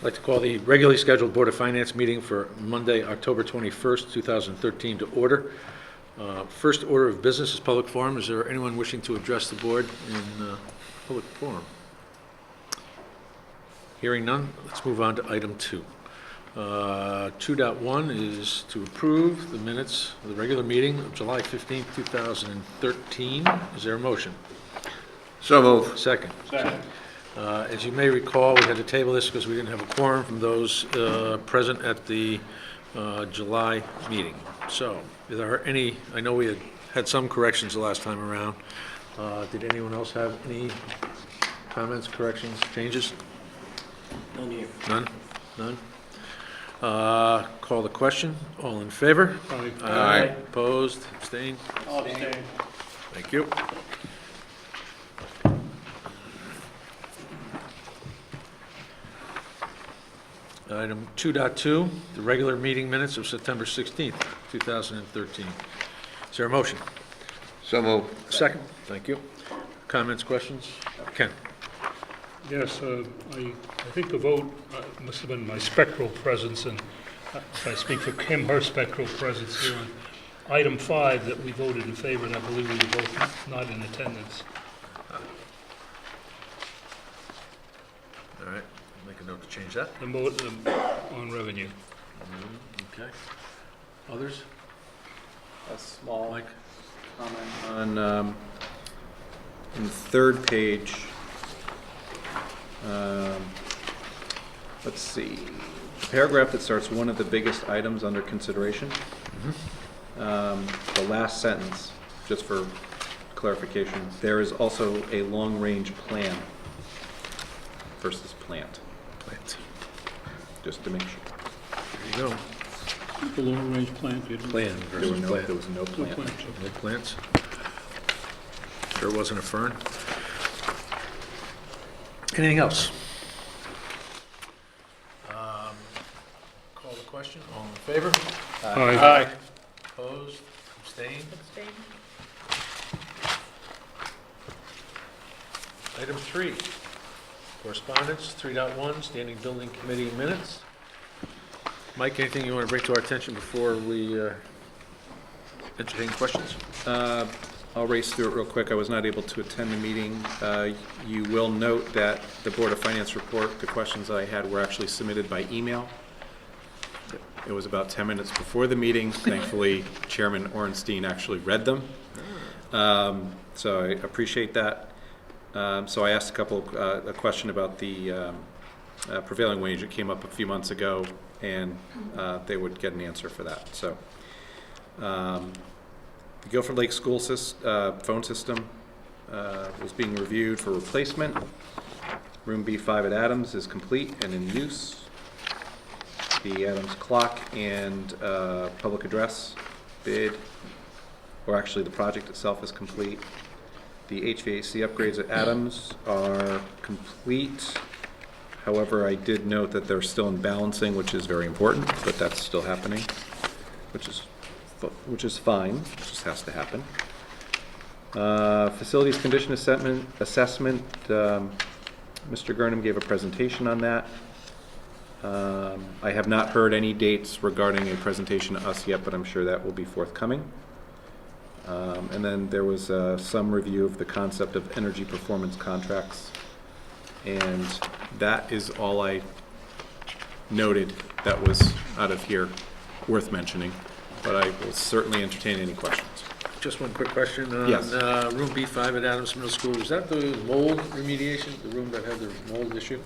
like to call the regularly scheduled Board of Finance meeting for Monday, October 21st, 2013 to order. First order of business is public forum. Is there anyone wishing to address the board in public forum? Hearing none, let's move on to item 2. 2.1 is to approve the minutes of the regular meeting of July 15th, 2013. Is there a motion? So moved. Second. As you may recall, we had to table this because we didn't have a quorum from those present at the July meeting. So, is there any, I know we had some corrections the last time around. Did anyone else have any comments, corrections, changes? None here. None? None? Call the question. All in favor? Aye. Opposed? Abstained? I'll abstain. Thank you. Item 2.2, the regular meeting minutes of September 16th, 2013. Is there a motion? So moved. Second. Thank you. Comments, questions? Ken? Yes, I think the vote must have been my spectral presence, and if I speak for Kim, her spectral presence here on item 5 that we voted in favor, and I believe we were both not in attendance. All right, make a note to change that. The vote on revenue. Okay. Others? A small Mike? comment on the third page. Let's see, the paragraph that starts one of the biggest items under consideration. The last sentence, just for clarification, there is also a long-range plan versus plant, Plant. just to make sure. There you go. The long-range plan, Plan There versus was no, plant. there was no plant. No plants? Sure wasn't a fern? Anything else? Call the question. All in favor? Aye. Opposed? Abstained? Item 3, correspondence, 3.1, standing building committee minutes. Mike, anything you want to bring to our attention before we entertain questions? I'll race through it real quick. I was not able to attend the meeting. You will note that the Board of Finance report, the questions I had were actually submitted by email. It was about 10 minutes before the meeting. Thankfully, Chairman Orenstein actually read them. So I appreciate that. So I asked a question about the prevailing wage. It came up a few months ago, and they would get an answer for that. So. The Guilford Lake School phone system was being reviewed for replacement. Room B5 at Adams is complete and in use. The Adams clock and public address bid, or actually the project itself is complete. The HVAC upgrades at Adams are complete. However, I did note that they're still in balancing, which is very important, but that's still happening, which is fine. It just has to happen. Facilities condition assessment. Mr. Gurnham gave a presentation on that. I have not heard any dates regarding a presentation to us yet, but I'm sure that will be forthcoming. And then there was some review of the concept of energy performance contracts, and that is all I noted that was out of here worth mentioning. But I will certainly entertain any questions. Just one quick question. Yes. Room B5 at Adams Middle School, was that the mold remediation, the room that had the mold issue?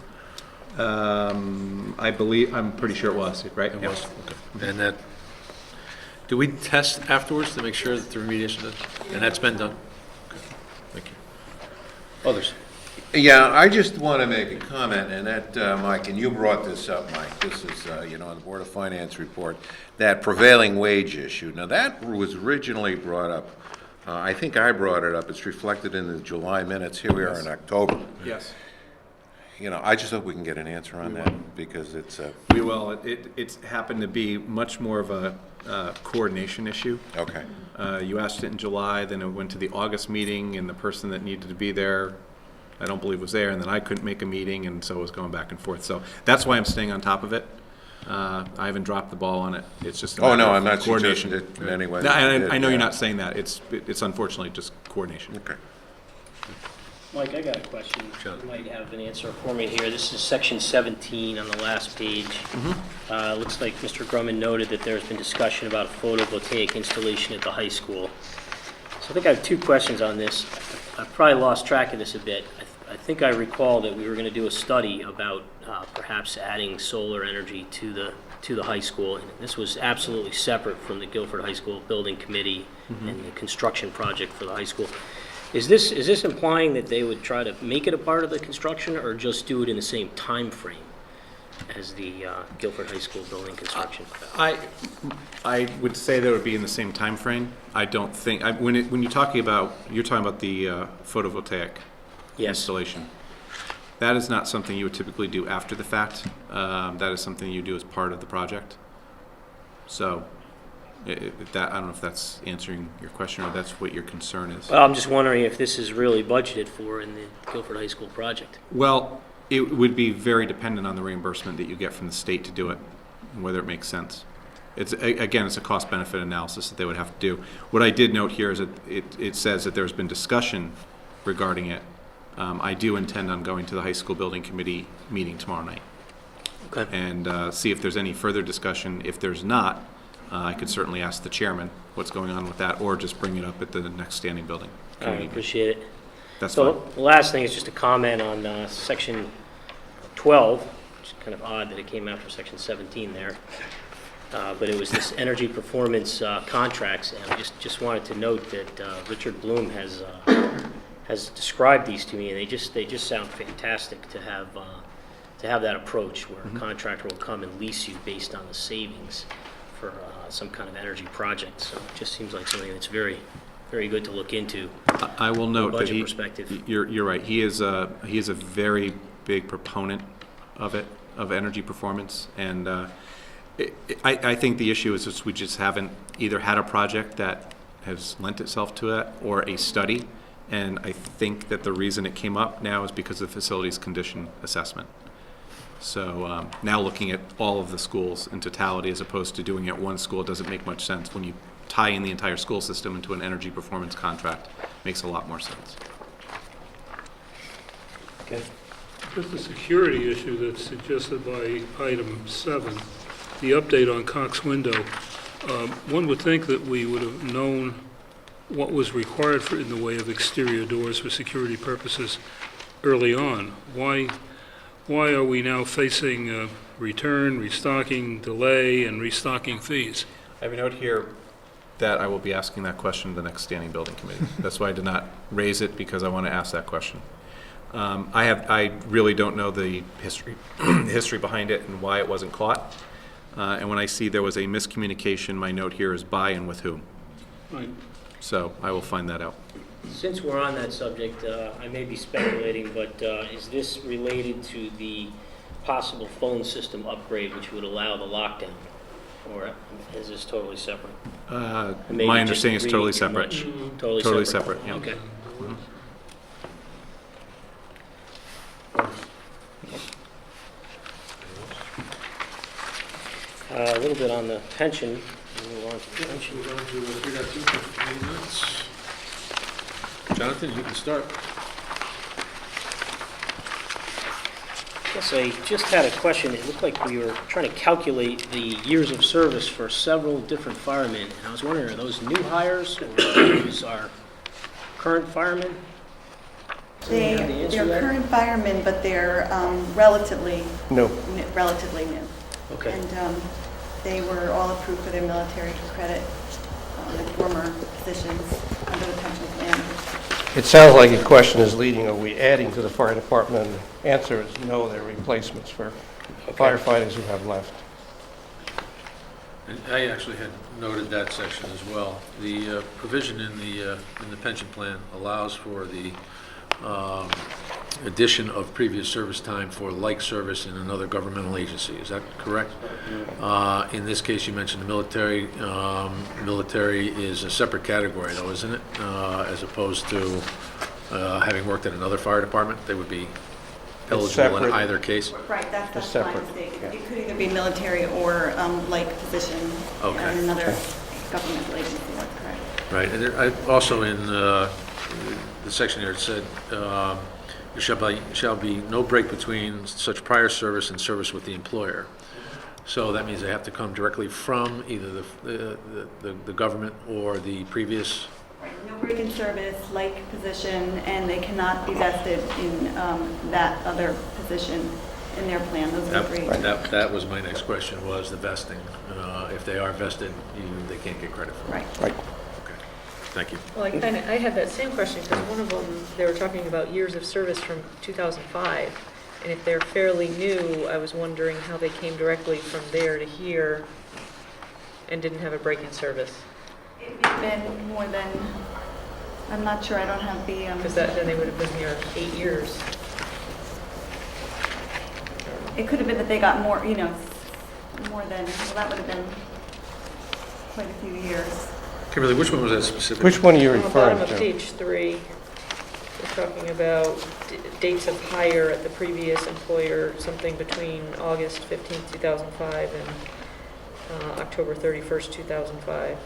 I'm pretty sure it was, right? It was? Okay. And that, do we test afterwards to make sure that the remediation is, and that's been done? Okay. Thank you. Others? Yeah, I just want to make a comment, and that, Mike, and you brought this up, Mike, this is, the Board of Finance report, that prevailing wage issue. Now, that was originally brought up, I think I brought it up, it's reflected in the July minutes, here we are in October. Yes. I just hope we can get an answer on that, because it's, We will. It's happened to be much more of a coordination issue. okay. You asked it in July, then it went to the August meeting, and the person that needed to be there I don't believe was there, and then I couldn't make a meeting, and so it was going back and forth. So that's why I'm staying on top of it. I haven't dropped the ball on it. It's just a Oh, matter no, of I'm not coordination. suggesting it in any way. No, and I know Yeah. you're not saying that. It's unfortunately just coordination. Okay. Mike, I got a question. Sure. You might have an answer for me here. This is section 17 on the last page. Looks like Mr. Grumman noted that there's been discussion about a photovoltaic installation at the high school. So I think I have two questions on this. I've probably lost track of this a bit. I think I recall that we were going to do a study about perhaps adding solar energy to the high school. And this was absolutely separate from the Guilford High School Building Committee and the construction project for the high school. Is this implying that they would try to make it a part of the construction or just do it in the same time frame as the Guilford High School building construction? I would say that it would be in the same time frame. I don't think, when you're talking about the photovoltaic Yes. installation. That is not something you would typically do after the fact. That is something you do as part of the project. So, I don't know if that's answering your question or that's what your concern is. Well, I'm just wondering if this is really budgeted for in the Guilford High School project. Well, it would be very dependent on the reimbursement that you get from the state to do it, and whether it makes sense. Again, it's a cost-benefit analysis that they would have to do. What I did note here is that it says that there's been discussion regarding it. I do intend on going to the high school building committee meeting tomorrow night Okay. and see if there's any further discussion. If there's not, I could certainly ask the chairman what's going on with that, or just bring it up at the next standing building I committee. appreciate it. That's So fine. the last thing is just a comment on section 12, which is kind of odd that it came after section 17 there. But it was this energy performance contracts, and I just wanted to note that Richard Bloom has described these to me, and they just sound fantastic to have that approach where a contractor will come and lease you based on the savings for some kind of energy project. So it just seems like something that's very, very good to look into. I will note that budget perspective. you're right. He is a very big proponent of it, of energy performance, and I think the issue is just we just haven't either had a project that has lent itself to that or a study, and I think that the reason it came up now is because of the facilities condition assessment. So now looking at all of the schools in totality as opposed to doing it one school doesn't make much sense. When you tie in the entire school system into an energy performance contract, makes a lot more sense. Okay. Just the security issue that's suggested by item 7, the update on Cox Window. One would think that we would have known what was required for in the way of exterior doors for security purposes early on. Why are we now facing return, restocking, delay, and restocking fees? I have a note here that I will be asking that question to the next standing building committee. That's why I did not raise it, because I want to ask that question. I really don't know the history behind it and why it wasn't caught. And when I see there was a miscommunication, my note here is by and with whom. Right. So I will find that out. Since we're on that subject, I may be speculating, but is this related to the possible phone system upgrade which would allow the lockdown? Or is this totally separate? Maybe My just understanding is reading totally too separate. much. Totally Totally separate? separate, yeah. Okay. A little bit on the pension. We'll move on to the pension. Move on to, we got 2 minutes. Jonathan, you can start. Yes, I just had a question. It looked like we were trying to calculate the years of service for several different firemen, and I was wondering, are those new hires or are those our current firemen? They're have the answer to that? current firemen, but they're relatively No. relatively new. Okay. And they were all approved for their military credit in former positions under the pension plan. It sounds like your question is leading, are we adding to the fire department? And the answer is no, they're replacements for firefighters who have left. And I actually had noted that section as well. The provision in the pension plan allows for the addition of previous service time for like service in another governmental agency. Is that correct? In this case, you mentioned the military. Military is a separate category, though, isn't it? As opposed to having worked at another fire department, they would be eligible in separate. either case? Right, that's It's my separate, mistake. yeah. It could either be military or like position Okay. in another governmental agency, that's correct. Right, and also in the section here, it said, there shall be no break between such prior service and service with the employer. So that means they have to come directly from either the government or the previous, Right, no break in service, like position, and they cannot be vested in that other position in their plan. Those are the three. that was my next question, was the vesting. If they are vested, they can't get credit for it. Right. Right. Okay, thank you. Well, I had that same question, because one of them, they were talking about years of service from 2005, and if they're fairly new, I was wondering how they came directly from there to here and didn't have a break in service, It may have been more than, I'm not sure, I don't have the, because then they would have been here 8 years. it could have been that they got more, more than, well, that would have been quite a few years. Kimberly, which one was that specific? Which one are you On the referring bottom of to? page 3, they're talking about dates of hire at the previous employer, something between August 15th, 2005 and October 31st, 2005.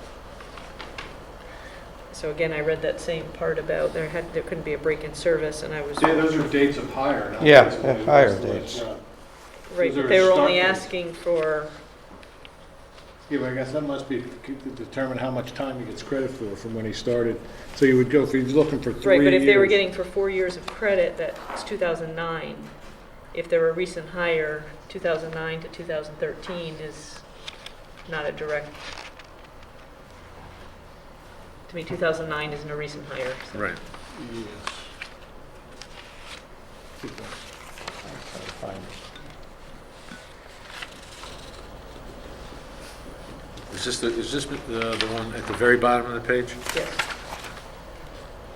So again, I read that same part about there couldn't be a break in service, and I was, Yeah, those are dates of hire, not Yeah, dates of yeah, the hire installation. dates. Yeah. right, those but are they were start only dates. asking for, Yeah, but I guess that must be to determine how much time he gets credit for from when he started. So you would go, if he's looking for 3 years. right, but if they were getting for 4 years of credit, that's 2009. If they're a recent hire, 2009 to 2013 is not a direct, to me, 2009 isn't a recent hire. So. Right. Yes. Is this the one at the very bottom of the page? Yes.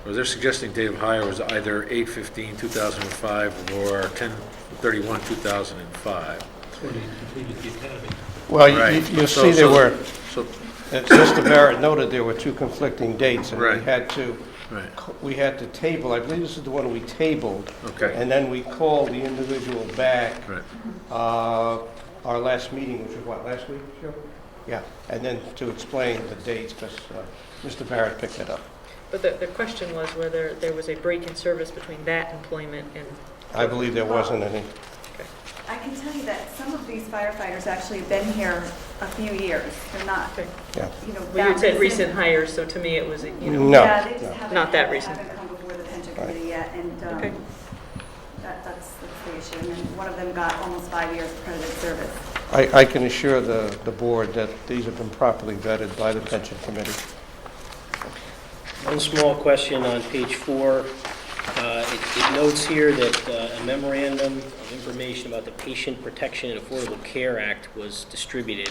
Well, they're suggesting date of hire was either 8/15/2005 or 10/31/2005. When he completed the academy. Well, Right. you So- see there so- were, So, Mr. Barrett noted there were two conflicting dates, and we Right. had to, right, table, I believe this is the one we tabled, okay, and then we called the individual back, right. our last meeting, which was what, last week, Joe? Yeah, and then to explain the dates, because Mr. Barrett picked it up. But the question was whether there was a break in service between that employment and, I believe there wasn't any. I can tell you that some of these firefighters actually have been here a few years. They're not, Okay. Yeah. well, you had said recent hires, so to me it was, No. Yeah, they just no. haven't. Not that recent. Haven't come before the pension Right. committee yet, and Okay. that's the issue. And then one of them got almost 5 years of credited service. I can assure the board that these have been properly vetted by the pension committee. One small question on page 4. It notes here that a memorandum of information about the Patient Protection and Affordable Care Act was distributed.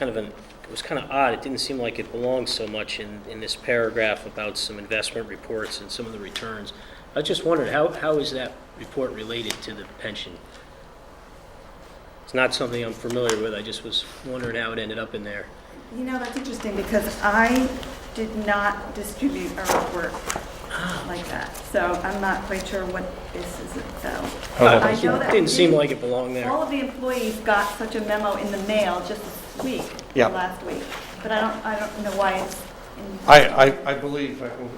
It was kind of odd. It didn't seem like it belonged so much in this paragraph about some investment reports and some of the returns. I just wondered, how is that report related to the pension? It's not something I'm familiar with. I just was wondering how it ended up in there. That's interesting, because I did not distribute a report like that. So I'm not quite sure what this is about. I know that we Didn't seem did- like it belonged there. All of the employees got such a memo in the mail just this week, Yeah. last week. But I don't know why it's in. I believe, I can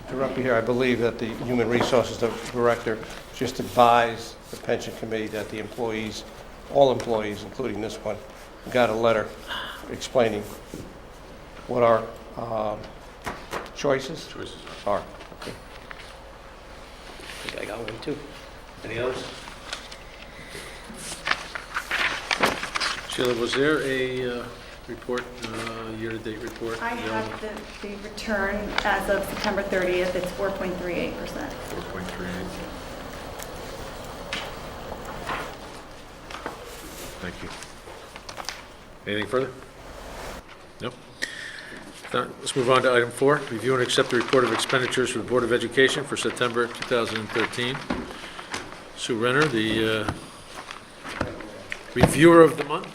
interrupt you here, I believe that the Human Resources Director just advised the pension committee that the employees, all employees, including this one, got a letter explaining what our choices are. I think I got one too. Any others? Sheila, was there a report, year-to-date report? I have the return as of September 30th, it's 4.38%. 4.38. Thank you. Anything further? Nope. Let's move on to item 4. Review and accept the report of expenditures for the Board of Education for September 2013. Sue Renner, the reviewer of the month.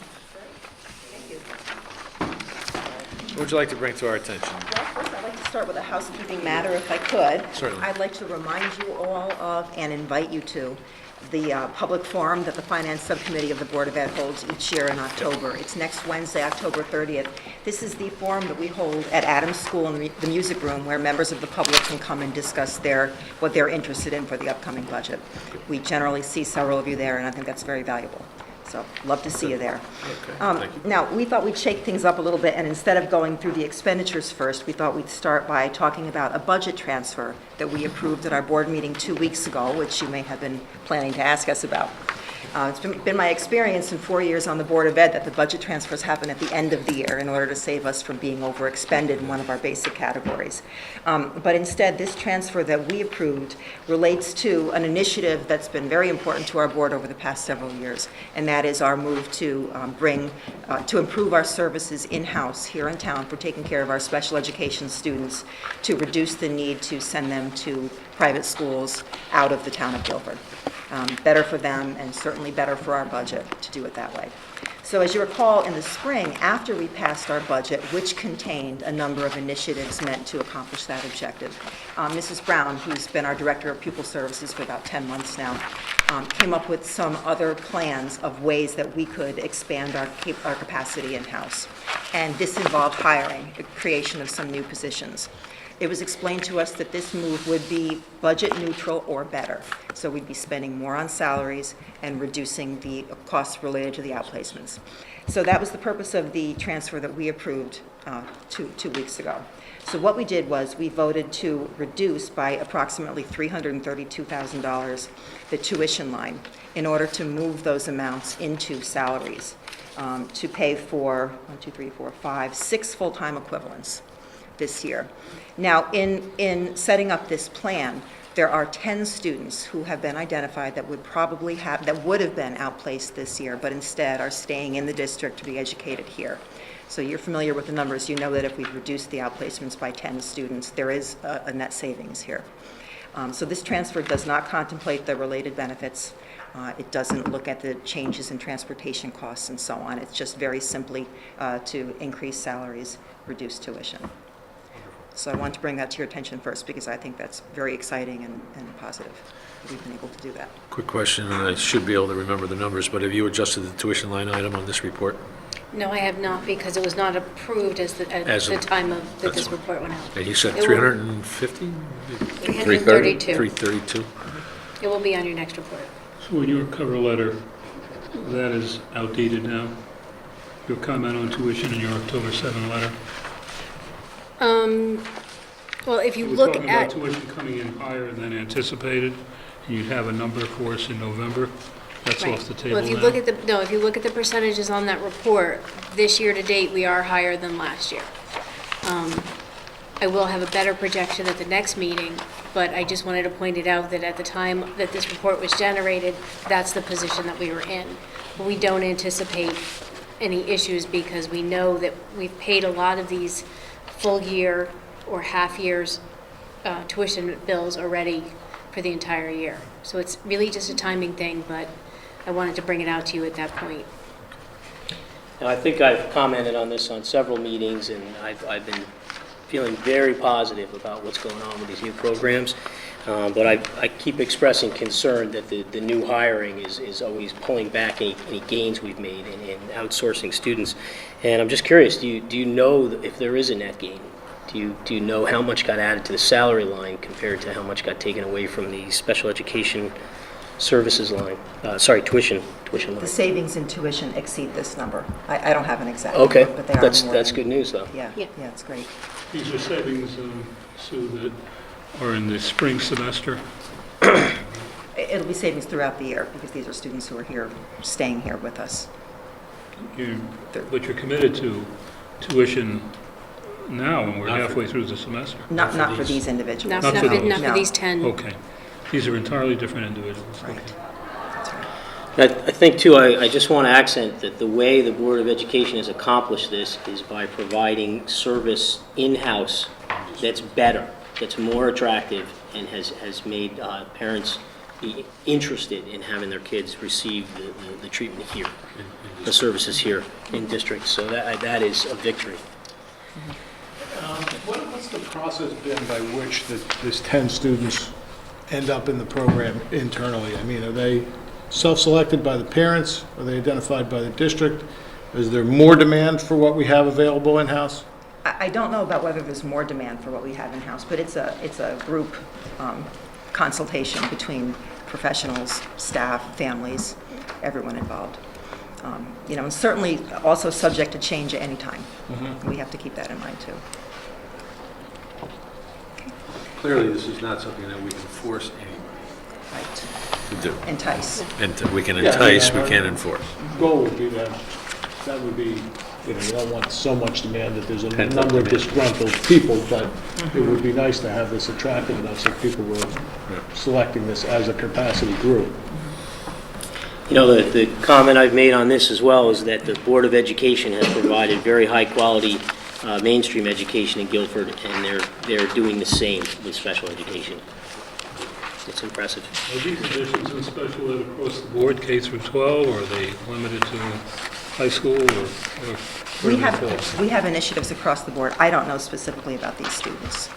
What would you like to bring to our attention? Well, first, I'd like to start with a housekeeping matter if I could. Certainly. I'd like to remind you all of and invite you to the public forum that the Finance Subcommittee of the Board of Ed holds each year in October. It's next Wednesday, October 30th. This is the forum that we hold at Adams School in the music room where members of the public can come and discuss what they're interested in for the upcoming budget. We generally see several of you there, and I think that's very valuable. So, love to see you there. Thank you. Now, we thought we'd shake things up a little bit, and instead of going through the expenditures first, we thought we'd start by talking about a budget transfer that we approved at our board meeting 2 weeks ago, which you may have been planning to ask us about. It's been my experience in 4 years on the Board of Ed that the budget transfers happen at the end of the year in order to save us from being overexpended in one of our basic categories. But instead, this transfer that we approved relates to an initiative that's been very important to our board over the past several years, and that is our move to improve our services in-house here in town for taking care of our special education students, to reduce the need to send them to private schools out of the town of Guilford. Better for them and certainly better for our budget to do it that way. So as you recall, in the spring, after we passed our budget, which contained a number of initiatives meant to accomplish that objective, Mrs. Brown, who's been our Director of Pupil Services for about 10 months now, came up with some other plans of ways that we could expand our capacity in-house. And this involved hiring, the creation of some new positions. It was explained to us that this move would be budget neutral or better. So we'd be spending more on salaries and reducing the costs related to the outplacements. So that was the purpose of the transfer that we approved two weeks ago. So what we did was we voted to reduce by approximately $332,000 the tuition line in order to move those amounts into salaries to pay for 6 full-time equivalents this year. Now, in setting up this plan, there are 10 students who have been identified that would have been outplaced this year, but instead are staying in the district to be educated here. So you're familiar with the numbers. You know that if we've reduced the outplacements by 10 students, there is a net savings here. So this transfer does not contemplate the related benefits. It doesn't look at the changes in transportation costs and so on. It's just very simply to increase salaries, reduce tuition. So I want to bring that to your attention first because I think that's very exciting and positive that we've been able to do that. Quick question, and I should be able to remember the numbers, but have you adjusted the tuition line item on this report? No, I have not, because it was not approved at the time that this report went out. And you said It will- 350? 332. 332? It will be on your next report. So in your cover letter, that is outdated now? Your comment on tuition in your October 7 letter? Well, if you We're look talking about at, tuition coming in higher than anticipated, and you'd have a number for us in November. That's right. off the table Well, if you now. look at if you look at the percentages on that report, this year to date, we are higher than last year. I will have a better projection at the next meeting, but I just wanted to point it out that at the time that this report was generated, that's the position that we were in. We don't anticipate any issues because we know that we've paid a lot of these full year or half years tuition bills already for the entire year. So it's really just a timing thing, but I wanted to bring it out to you at that point. Now, I think I've commented on this on several meetings, and I've been feeling very positive about what's going on with these new programs. But I keep expressing concern that the new hiring is always pulling back any gains we've made in outsourcing students. And I'm just curious, do you know if there is a net gain? Do you know how much got added to the salary line compared to how much got taken away from the special education services line? Tuition line. The savings in tuition exceed this number. I don't have an exact Okay, number, but they are that's more than- good news, though. Yeah, Yeah. yeah, it's great. These are savings, Sue, that are in the spring semester. It'll be savings throughout the year because these are students who are here, staying here with us. But you're committed to tuition now, and we're Not for- halfway through the semester. Not for these individuals. Not Not for for those. not for No. these 10. Okay. These are entirely different individuals. Right. Okay. That's right. I think, too, I just want to accent that the way the Board of Education has accomplished this is by providing service in-house that's better, that's more attractive, and has made parents be interested in having their kids receive the treatment here, the services here in district. So that is a victory. What's What's the process been by which this 10 students end up in the program internally? I mean, are they self-selected by the parents? Are they identified by the district? Is there more demand for what we have available in-house? I don't know about whether there's more demand for what we have in-house, but it's a group consultation between professionals, staff, families, everyone involved. You know, and certainly also subject to change at any time. We have to keep that in mind, too. Clearly, this is not something that we can force anybody Right. to do. Entice. And we can entice, we Yeah. can't enforce. Goal would be that would be, you know, you don't want so much demand that there's a Pent up number of demand. disgruntled people, but it would be nice to have this attractive enough so people were selecting this as a capacity group. You know, the comment I've made on this as well is that the Board of Education has provided very high-quality mainstream education in Guilford, and they're doing the same with special education. It's impressive. Are these additions in special ed across the board, K through 12, or are they limited to high school, or where do they fall? We have initiatives across the board. I don't know specifically about these students,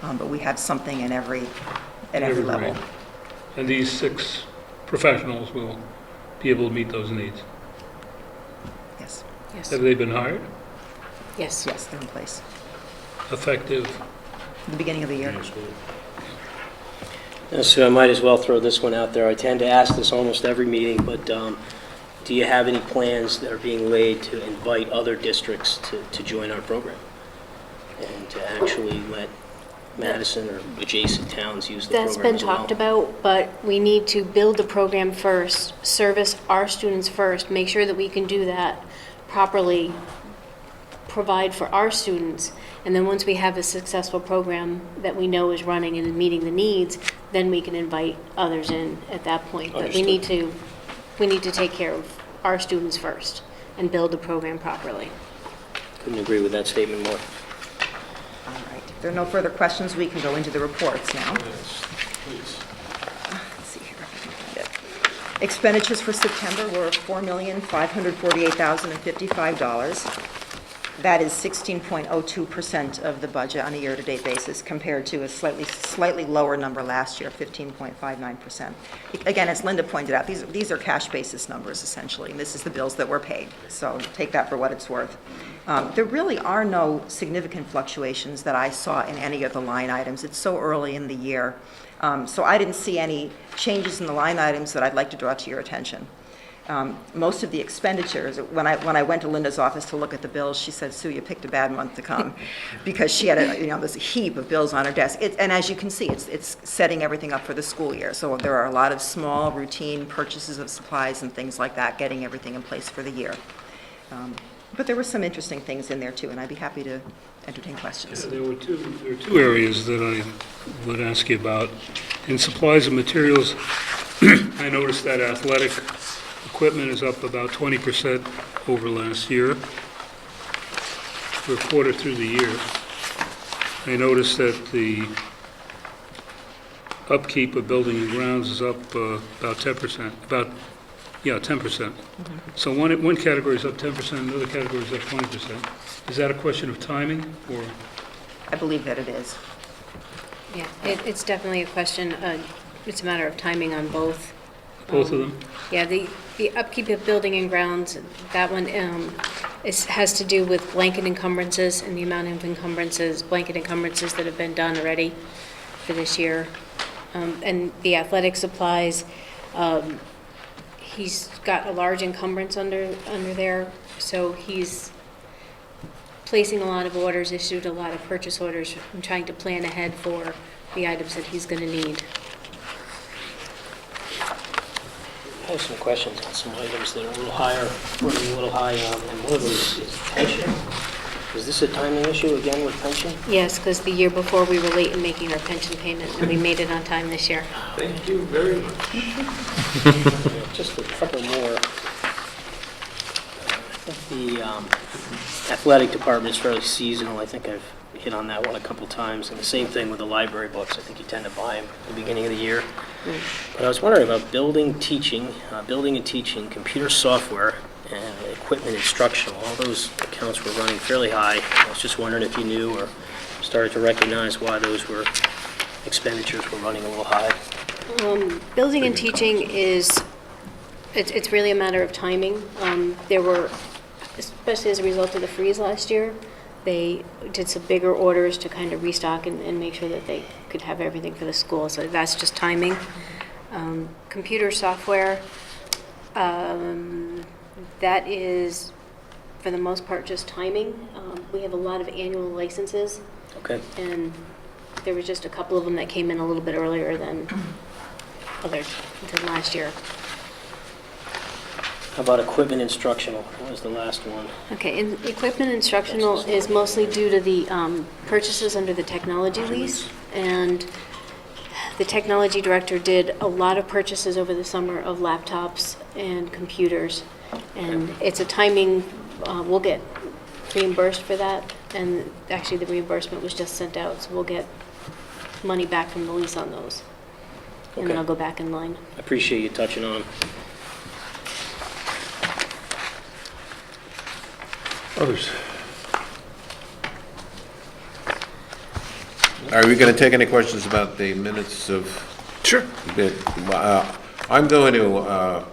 but we have something at every level. grade. And these 6 professionals will be able to meet those needs. Yes, Yes, Have they been hired? yes. yes, they're in place. Effective? The beginning of the year. So I might as well throw this one out there. I tend to ask this almost every meeting, but do you have any plans that are being laid to invite other districts to join our program? And to actually let Madison or adjacent towns use the program That's been as well? talked about, but we need to build the program first, service our students first, make sure that we can do that properly, provide for our students, and then once we have a successful program that we know is running and meeting the needs, then we can invite others in at that point. But we need to take care of our students first and build the program properly. Couldn't agree with that statement more. All right. If there are no further questions, we can go into the reports now. Yes, please. Let's see here if I can find it. Expenditures for September were $4,548,055. That is 16.02% of the budget on a year-to-date basis, compared to a slightly lower number last year, 15.59%. Again, as Linda pointed out, these are cash basis numbers essentially, and this is the bills that were paid. So take that for what it's worth. There really are no significant fluctuations that I saw in any of the line items. It's so early in the year. So I didn't see any changes in the line items that I'd like to draw to your attention. Most of the expenditures, when I went to Linda's office to look at the bills, she said, "Sue, you picked a bad month to come," because she had this heap of bills on her desk. And as you can see, it's setting everything up for the school year. So there are a lot of small, routine purchases of supplies and things like that, getting everything in place for the year. But there were some interesting things in there too, and I'd be happy to entertain questions. There are two areas that I would ask you about. In supplies and materials, I noticed that athletic equipment is up about 20% over last year. We're a quarter through the year. I noticed that the upkeep of building and grounds is up about 10%, 10%. So one category is up 10%, another category is up 20%. Is that a question of timing, or? I believe that it is. Yeah, it's definitely a question, it's a matter of timing on both. Both of them? Yeah, the upkeep of building and grounds, that one has to do with blanket encumbrances and the amount of blanket encumbrances that have been done already for this year. And the athletic supplies, he's got a large encumbrance under there, so he's placing a lot of orders, issued a lot of purchase orders, and trying to plan ahead for the items that he's going to need. I have some questions on some items that are a little higher, running a little high, and one of them is pension. Is this a timing issue again with pension? Yes, because the year before, we were late in making our pension payment, and we made it on time this year. Thank you very much. Just a couple more. I think the athletic department is fairly seasonal. I think I've hit on that one a couple times. And the same thing with the library books. I think you tend to buy them at the beginning of the year. But I was wondering about building and teaching, computer software, and equipment instructional. All those accounts were running fairly high. I was just wondering if you knew or started to recognize why those were, expenditures were running a little high. Building and teaching is, it's really a matter of timing. There were, especially as a result of the freeze last year, they did some bigger orders to kind of restock and make sure that they could have everything for the school. So that's just timing. Computer software, that is, for the most part, just timing. We have a lot of annual licenses, Okay. and there was just a couple of them that came in a little bit earlier than last year. How about equipment instructional? What was the last one? Okay, and equipment instructional is mostly due to the purchases under the technology lease, and the technology director did a lot of purchases over the summer of laptops and computers, and it's a timing, we'll get reimbursed for that, and actually the reimbursement was just sent out, so we'll get money back from the lease on those, and then Okay. I'll go back in line. I appreciate you touching on them. Others? Are we going to take any questions about the minutes of? Sure. I'm going to,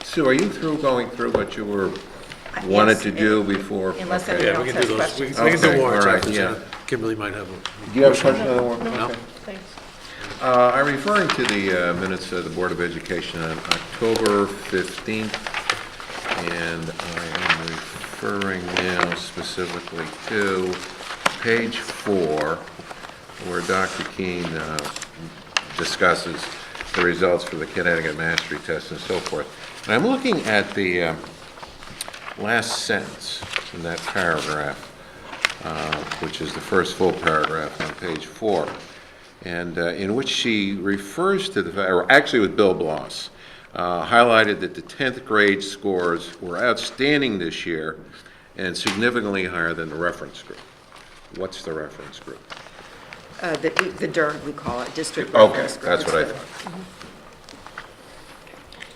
Sue, are you going through what you were wanted to do before? Unless Okay. anyone Yeah, we else can do has those. We questions. can do Okay, warrants all right, after, yeah. so Kimberly might have a... Do you have a question on the warrant? No? Thanks. I'm referring to the minutes of the Board of Education on October 15th, and I am referring now specifically to page 4, where Dr. Keene discusses the results for the Connecticut Mastery Test and so forth. And I'm looking at the last sentence in that paragraph, which is the first full paragraph on page 4, and in which she refers to the fact, or actually with Bill Bloss, highlighted that the 10th grade scores were outstanding this year and significantly higher than the reference group. What's the reference group? The DIRG, we call it, District Okay, Reference Group. that's what I thought.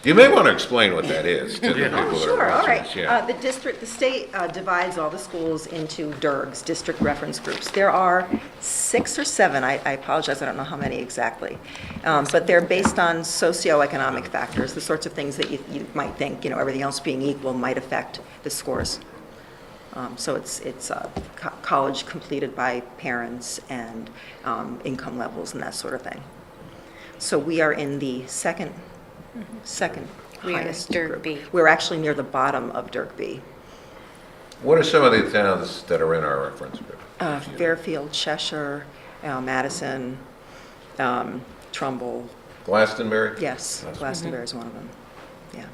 You may want to explain what that is to the people that are watching Sure, all right. this, yeah. The state divides all the schools into DIRGs, District Reference Groups. There are 6 or 7, I apologize, I don't know how many exactly, but they're based on socioeconomic factors, the sorts of things that you might think, everything else being equal, might affect the scores. So it's college completed by parents and income levels and that sort of thing. So we are in the second We are highest DIRG group. B. We're actually near the bottom of DIRG B. What are some of the towns that are in our reference group? Fairfield, Cheshire, Madison, Trumbull, Glastonbury? yes, Glastonbury is one of them, yeah.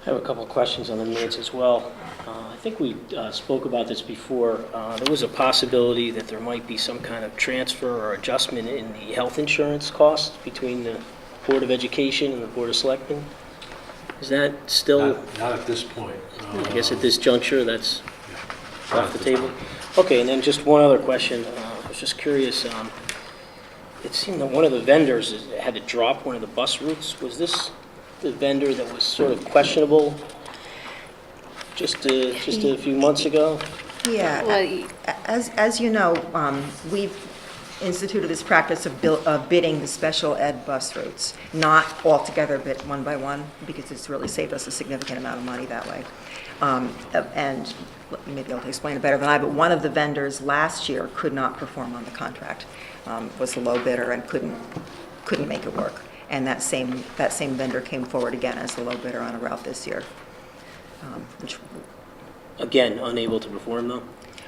I have a couple of questions on the minutes as well. I think we spoke about this before. There was a possibility that there might be some kind of transfer or adjustment in the health insurance costs between the Board of Education and the Board of Selectmen. Is that still, Not at this point. I guess at this juncture, that's off the table? Okay, and then just one other question. I was just curious, it seemed that one of the vendors had to drop one of the bus routes. Was this the vendor that was sort of questionable just a few months ago? Yeah, Well, as you know, we've instituted this practice of bidding the special ed bus routes, not altogether bid one by one, because it's really saved us a significant amount of money that way. And maybe I'll explain it better than I, but one of the vendors last year could not perform on the contract, was the low bidder and couldn't make it work. And that same vendor came forward again as the low bidder on a route this year, which, Again, unable to perform though?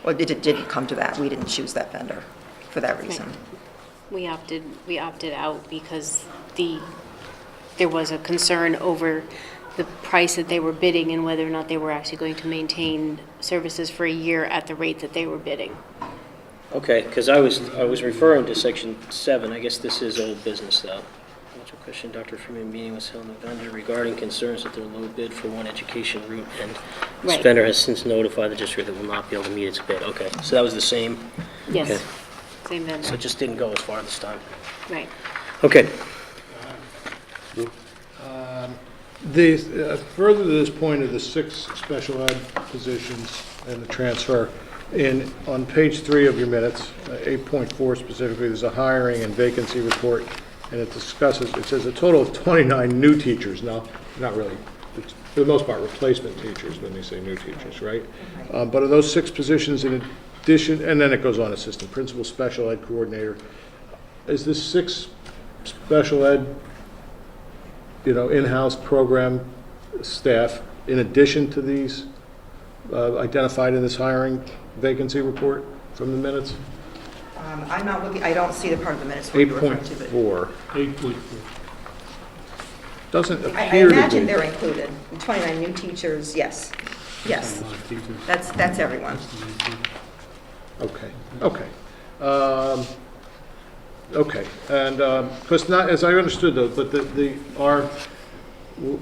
well, it didn't come to that. We didn't choose that vendor for that reason. we opted out because there was a concern over the price that they were bidding and whether or not they were actually going to maintain services for a year at the rate that they were bidding. Okay, because I was referring to section 7. I guess this is old business though. What's your question? Dr. Freeman meeting was held in November regarding concerns that their low bid for one education route, and this Right. vendor has since notified the district that will not be able to meet its bid. Okay, so that was the same? Yes, Okay. same So vendor, it just didn't go as far this time? right. Okay. Further to this point of the 6 special ed positions and the transfer, On page 3 of your minutes, 8.4 specifically, there's a hiring and vacancy report, and it says a total of 29 new teachers. Now, not really, it's for the most part replacement teachers when they say new teachers, right? But are those 6 positions in addition, and then it goes on, assistant principal, special ed coordinator. Is this 6 special ed, in-house program staff in addition to these identified in this hiring vacancy report from the minutes? I'm not looking, I don't see the part of the minutes where you're referring to, but 8.4. 8.4. Doesn't I appear to imagine be. they're included. 29 new teachers, yes. Yes, that's everyone. Okay, okay. Okay, and, because not, as I understood though, but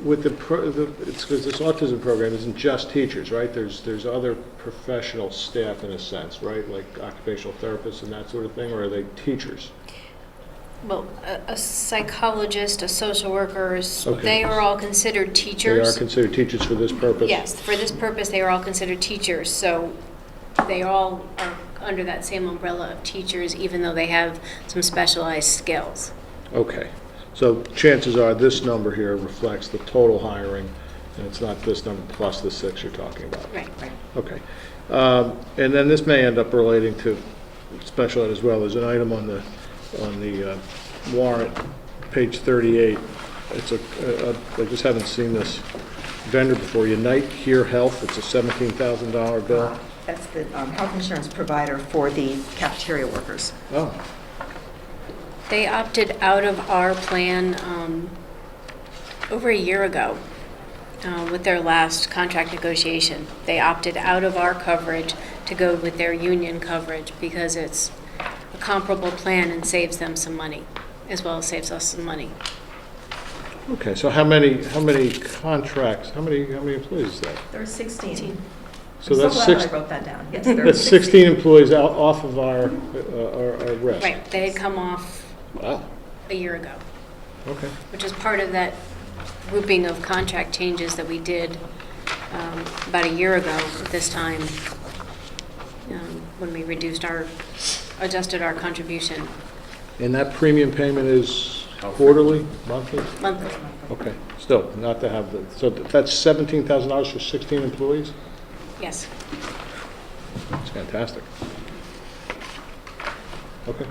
with it's because this autism program isn't just teachers, right? There's other professional staff in a sense, right? Like occupational therapists and that sort of thing, or are they teachers? Well, a psychologist, a social workers, Okay. they are all considered They are teachers. considered teachers for this purpose? Yes, for this purpose, they are all considered teachers, so they all are under that same umbrella of teachers, even though they have some specialized skills. Okay, so chances are this number here reflects the total hiring, and it's not this number plus the 6 you're talking about? Right. Okay. And then this may end up relating to special ed as well. There's an item on the warrant, page 38. It's I just haven't seen this vendor before. Unite Here Health, it's a $17,000 bill. That's the health insurance provider for the cafeteria workers. Oh, They opted out of our plan over a year ago with their last contract negotiation. They opted out of our coverage to go with their union coverage because it's a comparable plan and saves them some money, as well as saves us some money. okay, so how many contracts, how many employees is that? There are 16. So I'm that's so glad 6, I wrote that down. Yes, there are that's 16 employees off of our rest? Right, they had come off Wow, a year ago, okay. which is part of that grouping of contract changes that we did about a year ago at this time, when we adjusted our contribution And that premium payment is quarterly, monthly? monthly. Okay, still, not to have so that's $17,000 for 16 employees? Yes. That's fantastic. Okay.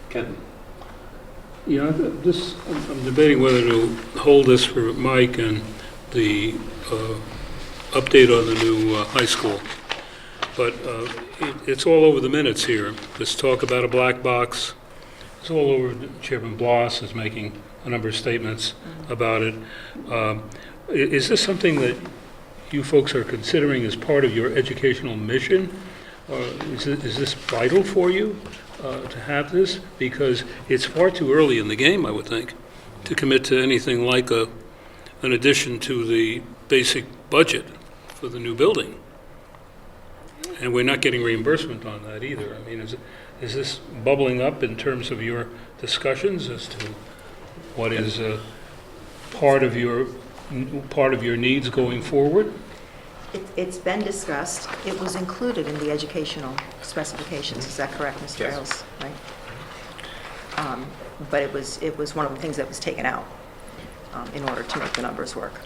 Ken? Yeah, I'm debating whether to hold this for Mike and the update on the new high school. But it's all over the minutes here. This talk about a black box. It's all over. Chairman Bloss is making a number of statements about it. Is this something that you folks are considering as part of your educational mission? Is this vital for you to have this? Because it's far too early in the game, I would think, to commit to anything like an addition to the basic budget for the new building. And we're not getting reimbursement on that either. I mean, is this bubbling up in terms of your discussions as to what is part of your needs going forward? It's been discussed. It was included in the educational specifications. Is that correct, Mr. Yes. Ailes? Right? But it was one of the things that was taken out in order to make the numbers work.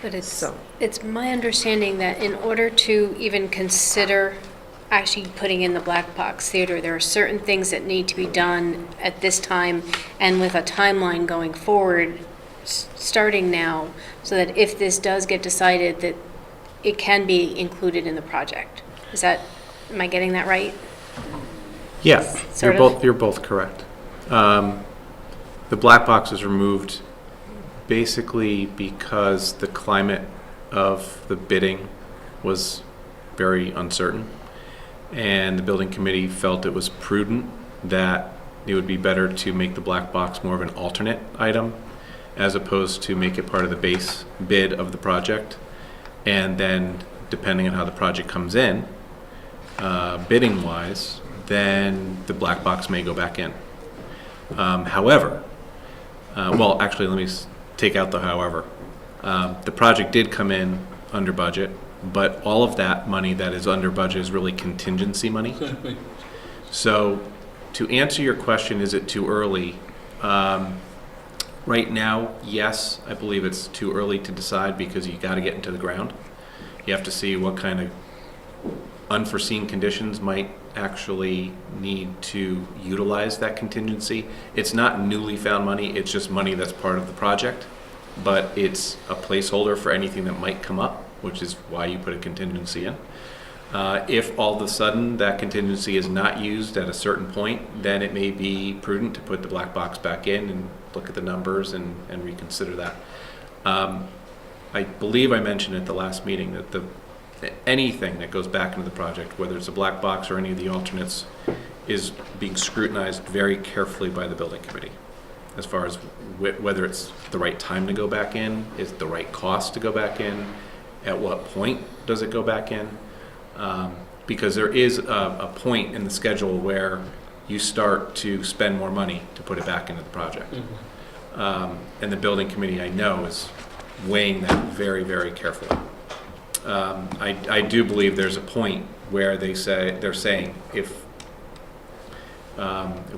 But So- it's my understanding that in order to even consider actually putting in the black box theater, there are certain things that need to be done at this time and with a timeline going forward, starting now, so that if this does get decided, that it can be included in the project. Am I getting that right? Yeah, Sort of. you're both correct. The black box was removed basically because the climate of the bidding was very uncertain, and the building committee felt it was prudent that it would be better to make the black box more of an alternate item as opposed to make it part of the base bid of the project. And then, depending on how the project comes in, bidding-wise, then the black box may go back in. However, well, actually, let me take out the however. The project did come in under budget, but all of that money that is under budget is really contingency money. Exactly. So to answer your question, is it too early? Right now, yes, I believe it's too early to decide because you got to get into the ground. You have to see what kind of unforeseen conditions might actually need to utilize that contingency. It's not newly found money, it's just money that's part of the project, but it's a placeholder for anything that might come up, which is why you put a contingency in. If all of a sudden that contingency is not used at a certain point, then it may be prudent to put the black box back in and look at the numbers and reconsider that. I believe I mentioned at the last meeting that anything that goes back into the project, whether it's a black box or any of the alternates, is being scrutinized very carefully by the building committee as far as whether it's the right time to go back in, is it the right cost to go back in, at what point does it go back in? Because there is a point in the schedule where you start to spend more money to put it back into the project. And the building committee, I know, is weighing that very, very carefully. I do believe there's a point where they're saying if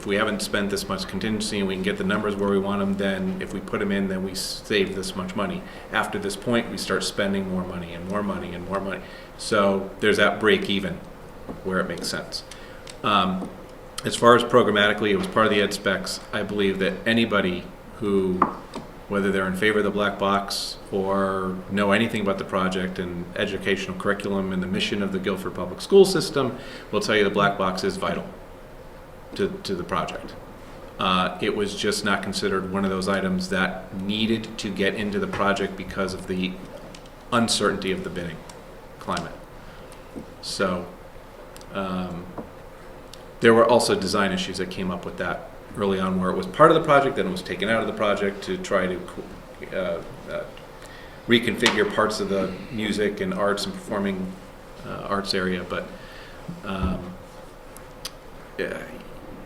we haven't spent this much contingency and we can get the numbers where we want them, then if we put them in, then we save this much money. After this point, we start spending more money and more money and more money. So there's that break even where it makes sense. As far as programmatically, it was part of the ed specs. I believe that anybody who, whether they're in favor of the black box or know anything about the project and educational curriculum and the mission of the Guilford Public School System, will tell you the black box is vital to the project. It was just not considered one of those items that needed to get into the project because of the uncertainty of the bidding climate. So there were also design issues that came up with that early on, where it was part of the project, then it was taken out of the project to try to reconfigure parts of the music and arts and performing arts area. But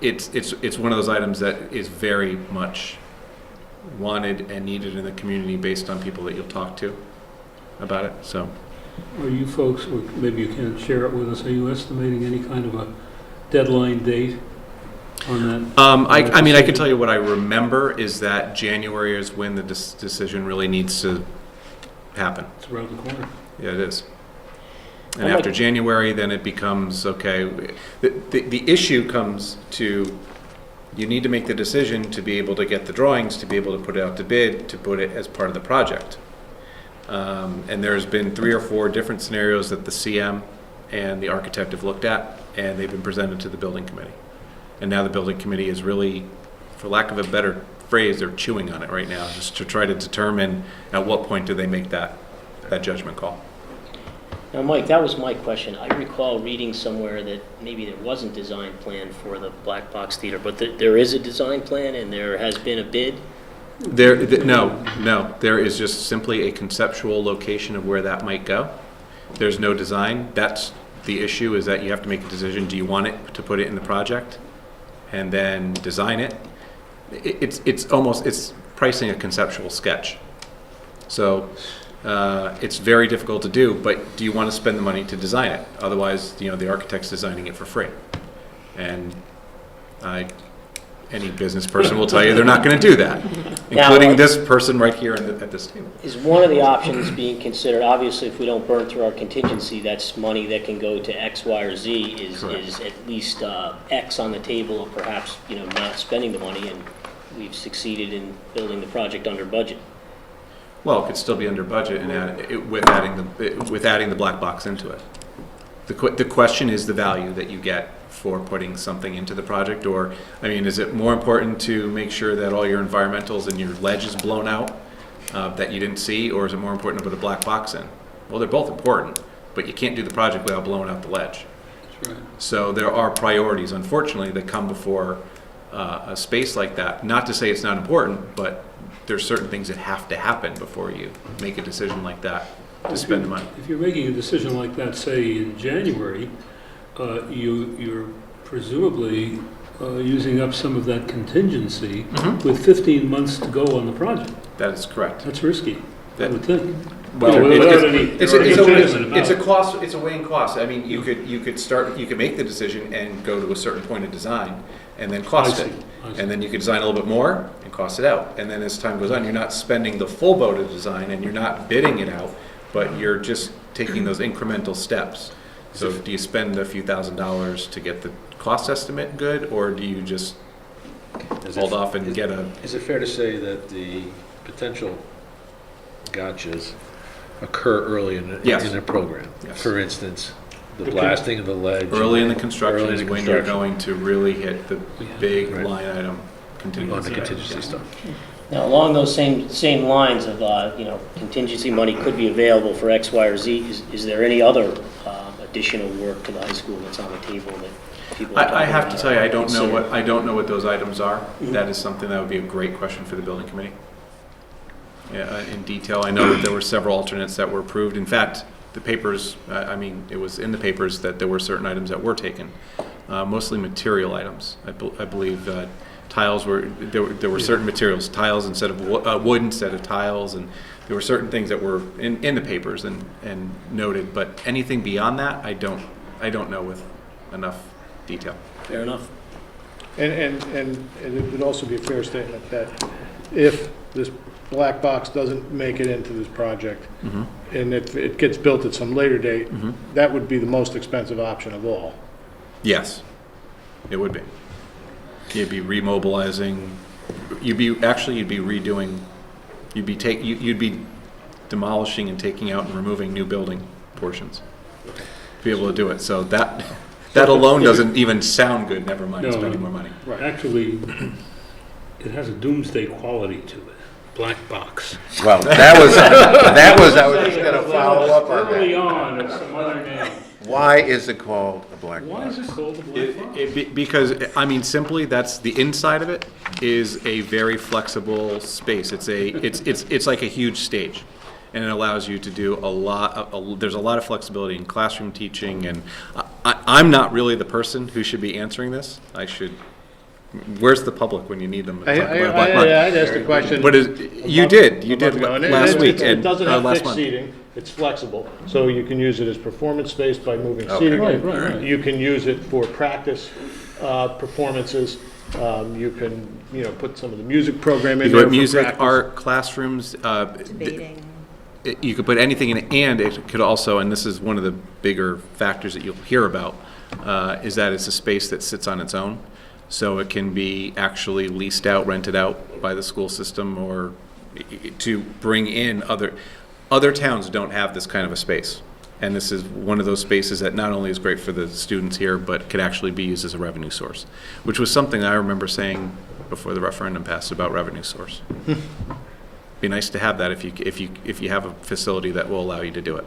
it's one of those items that is very much wanted and needed in the community based on people that you'll talk to about it. So, Are you folks, or maybe you can share it with us, are you estimating any kind of a deadline date on that? I mean, I can tell you what I remember is that January is when the decision really needs to happen. It's around the corner. Yeah, it is. And after January, then it becomes, okay, the issue comes to, you need to make the decision to be able to get the drawings, to be able to put it out to bid, to put it as part of the project. And there's been 3 or 4 different scenarios that the CM and the architect have looked at, and they've been presented to the building committee. And now the building committee is really, for lack of a better phrase, they're chewing on it right now, just to try to determine at what point do they make that judgment call. Now, Mike, that was my question. I recall reading somewhere that maybe there wasn't design plan for the Black Box Theater, but there is a design plan and there has been a bid? No, there is just simply a conceptual location of where that might go. There's no design. That's the issue, is that you have to make a decision. Do you want it to put it in the project and then design it? It's pricing a conceptual sketch. So it's very difficult to do, but do you want to spend the money to design it? Otherwise, the architect's designing it for free. And any business person will tell you they're not going to do that, including this person right here at this table. Is one of the options being considered, obviously, if we don't burn through our contingency, that's money that can go to X, Y, or Z, is at least X on the table of perhaps, not spending the money, and we've succeeded in building the project under budget. Well, it could still be under budget and with adding the black box into it. The question is the value that you get for putting something into the project, or, is it more important to make sure that all your environmentals and your ledge is blown out that you didn't see, or is it more important to put a black box in? Well, they're both important, but you can't do the project without blowing out the ledge. That's right. So there are priorities, unfortunately, that come before a space like that. Not to say it's not important, but there's certain things that have to happen before you make a decision like that to spend the money. If you're making a decision like that, say in January, you're presumably using up some of that contingency with 15 months to go on the project. That is correct. That's risky. I would think. Well, Without any- it's It's a cost, it's a weighing cost. I mean, you could make the decision and go to a certain point of design and then cost I it. see, I see. And then you could design a little bit more and cost it out. And then as time goes on, you're not spending the full boat of design and you're not bidding it out, but you're just taking those incremental steps. So do you spend a few $1,000s to get the cost estimate good, or do you just hold off and get a? Is it fair to say that the potential gotchas occur early in Yes. a program? Yes. For instance, the blasting of the ledge. Early in the construction Early is in the when you're construction. going to really hit the big Right. line item On contingency. the contingency stuff. Now, along those same lines of, contingency money could be available for X, Y, or Z, is there any other additional work to the high school that's on the table that people are talking about? I have to tell you, I don't know consider? I don't know what those items are. That is something that would be a great question for the building committee. Yeah, in detail, I know that there were several alternates that were approved. In fact, the papers, it was in the papers that there were certain items that were taken, mostly material items. I believe tiles there were certain materials, tiles instead of wood instead of tiles, and there were certain things that were in the papers and noted. But anything beyond that, I don't know with enough detail. Fair enough. And it would also be a fair statement that if this black box doesn't make it into this project, and if it gets built at some later date, that would be the most expensive option of all. Yes, it would be. You'd be remobilizing. You'd be redoing. You'd be demolishing and taking out and removing new building portions to be able to do it. So that alone doesn't even sound good. Never mind No, spending more money. Actually, it has a doomsday quality to it, black box. Well, that was I was just gonna follow up on Early that. on, it's some other name. Why is it called a black Why box? is it called a black box? Because simply that's the inside of it is a very flexible space. It's like a huge stage, and it allows you to do a lot. There's a lot of flexibility in classroom teaching, and I'm not really the person who should be answering this. Where's the public when you need them? to talk about a black box? I'd ask the question. But you did last week. It doesn't have last fixed month. seating, it's flexible, so you can use it as performance space by moving Okay. seating. Right. You can use it for practice performances. You can, put some of the music program in You there put for music, practice. art, classrooms. Debating. You could put anything in it, and it could also, and this is one of the bigger factors that you'll hear about, is that it's a space that sits on its own. So it can be actually leased out, rented out by the school system, or to bring in other towns don't have this kind of a space. And this is one of those spaces that not only is great for the students here, but could actually be used as a revenue source, which was something I remember saying before the referendum passed about revenue source. Be nice to have that if you have a facility that will allow you to do it.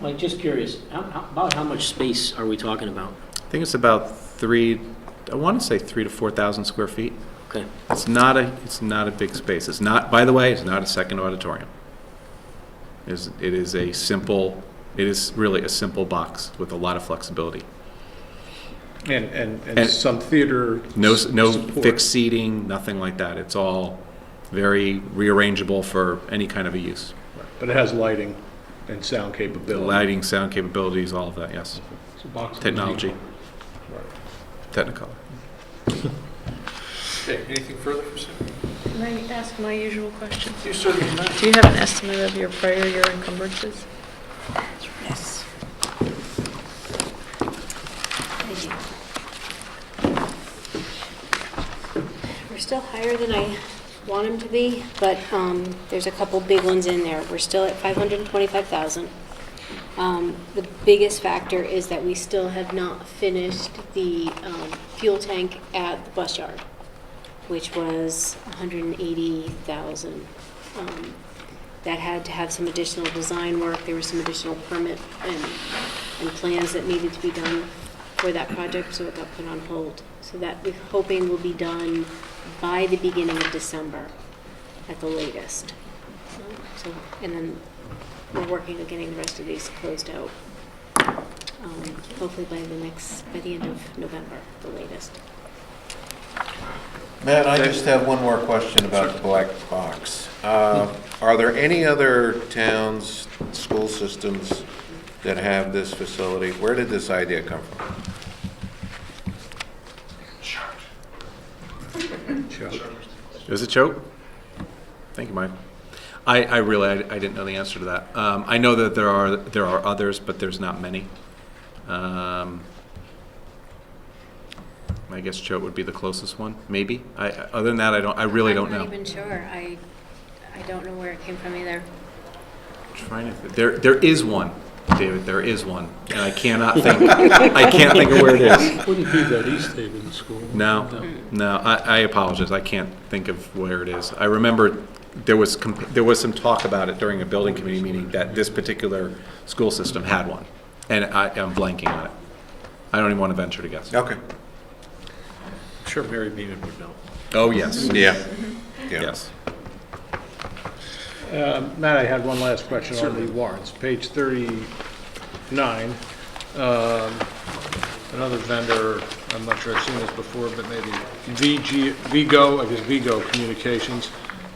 Mike, just curious, about how much space are we talking about? I think it's about 3,000 to 4,000 square feet. Okay. It's not a big space. It's not, by the way, it's not a second auditorium. It is really a simple box with a lot lot And some theater. no support. fixed seating, nothing like that. It's all very rearrangeable for any kind of a use. But it has lighting and sound The capability. lighting, sound capabilities, all of that, yes. It's a box of Technology, Technicolor. Okay, anything further from Sam? Can I ask my usual question? You certainly may. Do you have an estimate of your prior year encumbrances? Yes. We're still higher than I want them to be, but there's a couple big ones in there. We're still at 525,000. The biggest factor is that we still have not finished the fuel tank at the bus yard, which was 180,000. That had to have some additional design work. There was some additional permit and plans that needed to be done for that project, so it got put on hold. So that we're hoping will be done by the beginning of December at the latest. And then we're working on getting the rest of these closed out. Hopefully by the end of November, the latest. Matt, I just have one more question about the black box. Are there any other towns, school systems that have this facility? Where did this idea come from? Is it Choate? Thank you, Mike. I really, I didn't know the answer to that. I know that there are others, but there's not many. I guess Choate would be the closest one, maybe. Other than that, I really don't know. I'm not even sure. I don't know where it came from either. There is one, David, there is one, and I can't think of where it is. Wouldn't be that East Haven school. No, I apologize, I can't think of where it is. I remember there was some talk about it during a building committee meeting that this particular school system had one, and I'm blanking on it. I don't even want to venture to guess. Okay. I'm sure Mary Beaman would know. Oh, yes. Yeah. Yeah. Yes. Matt, I had one last question on the warrants. Page 39, another vendor, I'm not sure I've seen this before, but maybe Vigo, I guess Vigo Communications.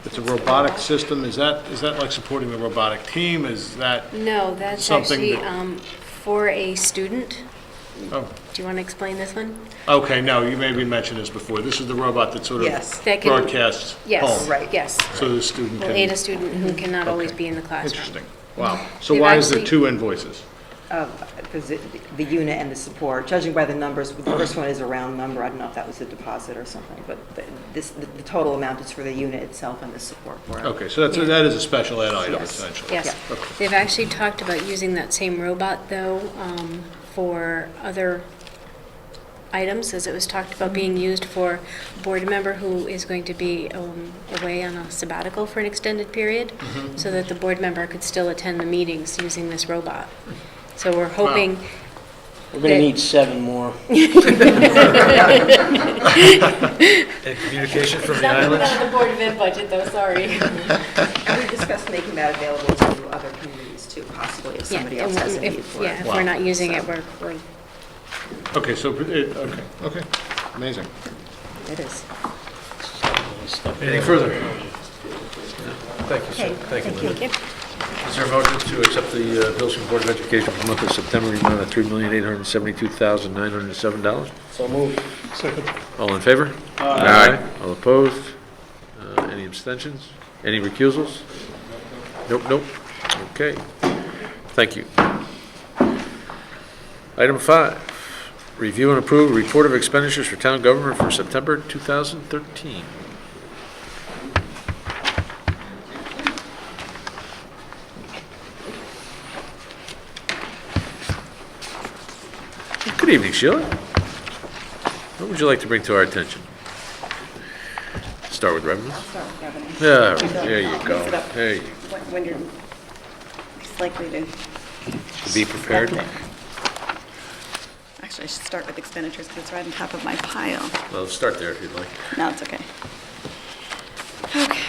It's a robotic system. Is that like supporting the robotic team? Is that No, that's something actually for a student. Oh, Do you want to explain this one? okay, no, you maybe mentioned this before. This is the robot that sort of Yes. That can- broadcasts Yes, home. Right. yes. So the student Will aid a can, student who cannot always be in the classroom. interesting. Wow. So They've why is there actually- two invoices? Because the unit and the support, judging by the numbers, the first one is a round number. I don't know if that was a deposit or something, but the total amount is for the unit itself and the support for it. Okay, so that is a special ed item Yes. essentially. Yes. Yeah. They've actually talked about using that same robot, though, for other items, as it was talked about being used for a board member who is going to be away on a sabbatical for an extended period, so that the board member could still attend the meetings using this robot. So we're hoping, We're going to need 7 more. And communication from the islands? the board of ed budget, though, sorry. And we discussed making that available to other communities too, possibly if somebody else has a need for it. If we're not using it, we're Okay, so, okay, amazing. It is. Anything further? Thank you, sir. Okay, Thank you, thank Linda. Is there a motion to accept the bills from the Board of Education for the month of September in the amount of $3,872,907? So moved. Second. All in favor? Aye. All opposed? Any abstentions? Any recusals? Nope. Okay. Thank you. Item 5, review and approve a report of expenditures for town government for September 2013. Good evening, Sheila. What would you like to bring to our attention? Start with revenues? Start with revenue. Yeah, there you go. Mix it up. There you When you're least likely to. to be prepared. Actually, I should start with expenditures because it's right on top of my pile. Well, start there if you'd like. No, it's okay. Okay.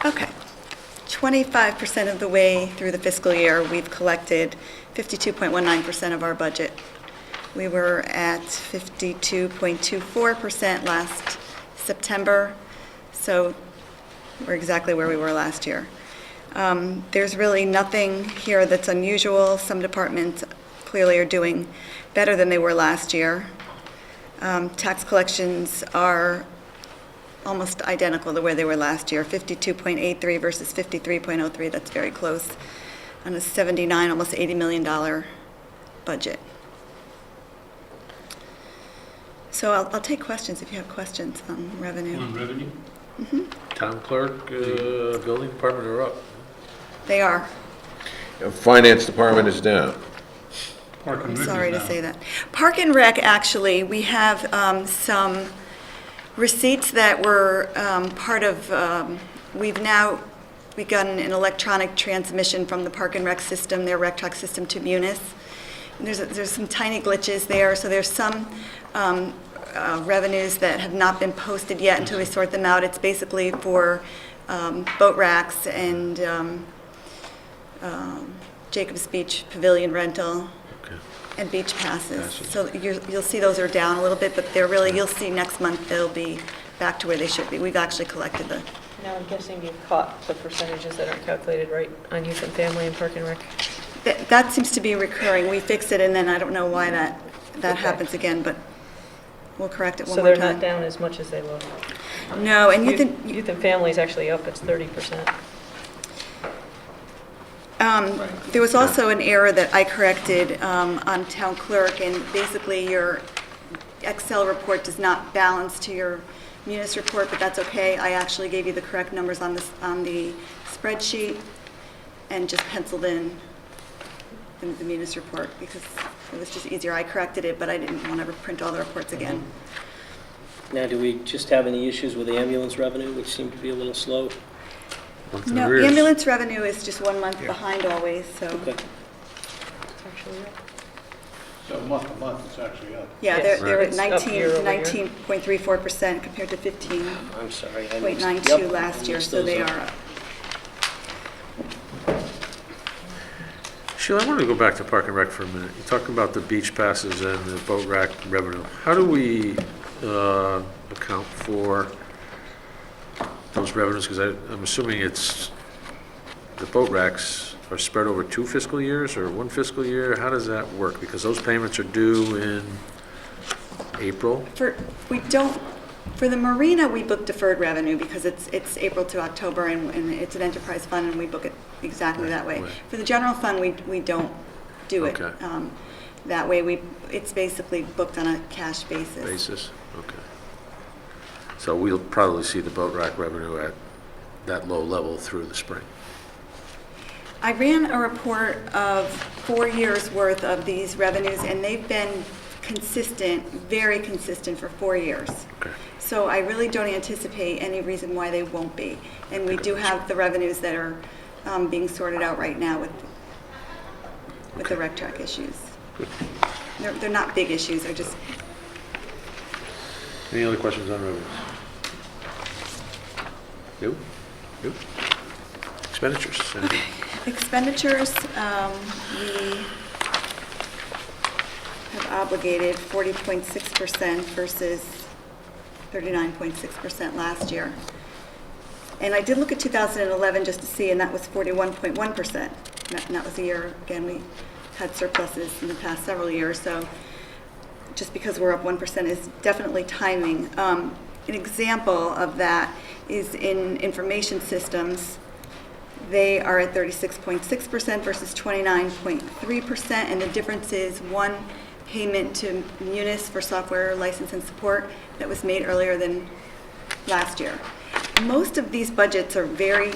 Okay. 25% of the way through the fiscal year, we've collected 52.19% of our budget. We were at 52.24% last September, so we're exactly where we were last year. There's really nothing here that's unusual. Some departments clearly are doing better than they were last year. Tax collections are almost identical to where they were last year, 52.83 versus 53.03. That's very close on a 79, almost $80 million budget. So I'll take questions if you have questions on revenue. On revenue? Town clerk, building department are up. They are. Finance department is down. Park and I'm Rec is sorry to down. say that. Park and Rec, actually, we have some receipts that were part of, we've now begun an electronic transmission from the Park and Rec system, their rec track system, to Munis. And there's some tiny glitches there, so there's some revenues that have not been posted yet until we sort them out. It's basically for boat racks and Jacob's Beach Pavilion rental. Okay. And beach passes. So you'll see those are down a little bit, but they're really, you'll see next month they'll be back to where they should be. We've actually collected the, Now, I'm guessing you caught the percentages that aren't calculated right on youth and family and park and rec. that seems to be recurring. We fix it, and then I don't know why that Okay. happens again, but we'll correct it one So more they're time. not down as much as they look. No, and Youth and family is actually up, it's 30%. There was also an error that I corrected on town clerk, and basically your Excel report does not balance to your Munis report, but that's okay. I actually gave you the correct numbers on the spreadsheet and just penciled in the Munis report because it was just easier. I corrected it, but I didn't want to print all the reports again. Now, do we just have any issues with the ambulance revenue, which seemed to be a little slow? Month in No, arrears. ambulance revenue is just 1 month behind always, so, Okay. It's actually up. So month to month, it's actually up. yeah, Yes. they're at It's up year over year. 19.34% compared to 15. I'm sorry. I 0.92 yep, last year, mixed so those they up. are up. Sheila, I want to go back to Park and Rec for a minute. You're talking about the beach passes and the boat rack revenue. How do we account for those revenues? Because I'm assuming it's, the boat racks are spread over 2 fiscal years or 1 fiscal year? How does that work? Because those payments are due in April. For the marina, we book deferred revenue because it's April to October and it's an enterprise fund and we book it exactly that way. Right. For the general fund, we don't do it Okay. that way. It's basically booked on a cash basis. Basis, okay. So we'll probably see the boat rack revenue at that low level through the spring. I ran a report of 4 years' worth of these revenues, and they've been consistent, very consistent for 4 years. Okay. So I really don't anticipate any reason why they won't be. And we do have the revenues that are being sorted out right now with the rec track issues. They're not big issues, they're just, Any other questions on revenues? Nope. Nope. Expenditures, anything? expenditures, we have obligated 40.6% versus 39.6% last year. And I did look at 2011 just to see, and that was 41.1%. And that was a year, again, we had surpluses in the past several years, so just because we're up 1% is definitely timing. An example of that is in information systems. They are at 36.6% versus 29.3%, and the difference is one payment to Munis for software license and support that was made earlier than last year. Most of these budgets are very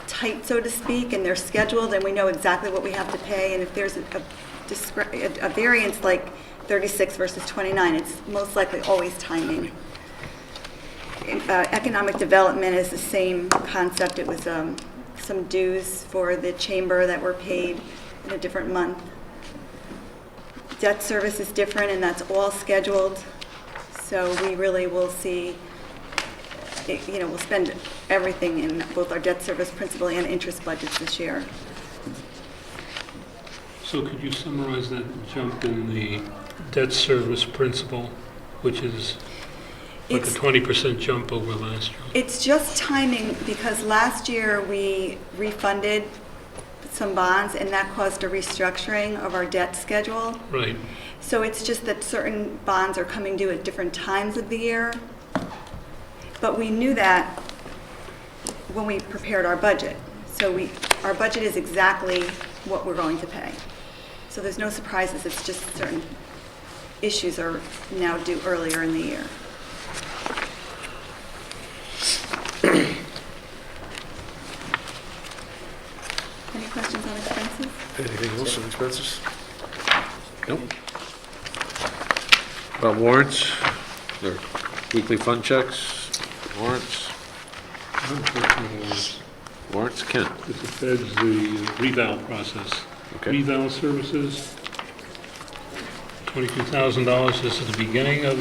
tight, so to speak, and they're scheduled, and we know exactly what we have to pay, and if there's a variance like 36 versus 29, it's most likely always timing. Economic development is the same concept. It was some dues for the chamber that were paid in a different month. Debt service is different, and that's all scheduled. So we really will see, we'll spend everything in both our debt service principal and interest budgets this year. So could you summarize that jump in the debt service principal, which is like a It's- 20% jump over last year? It's just timing, because last year we refunded some bonds, and that caused a restructuring of our debt schedule. Right. So it's just that certain bonds are coming due at different times of the year. But we knew that when we prepared our budget. So our budget is exactly what we're going to pay. So there's no surprises, it's just certain issues are now due earlier in the year. Any questions on expenses? Anything else on expenses? Nope. About warrants, or weekly fund checks, warrants, warrants, Ken? This affects the reval process. Okay. Reval services, $22,000. This is the beginning of,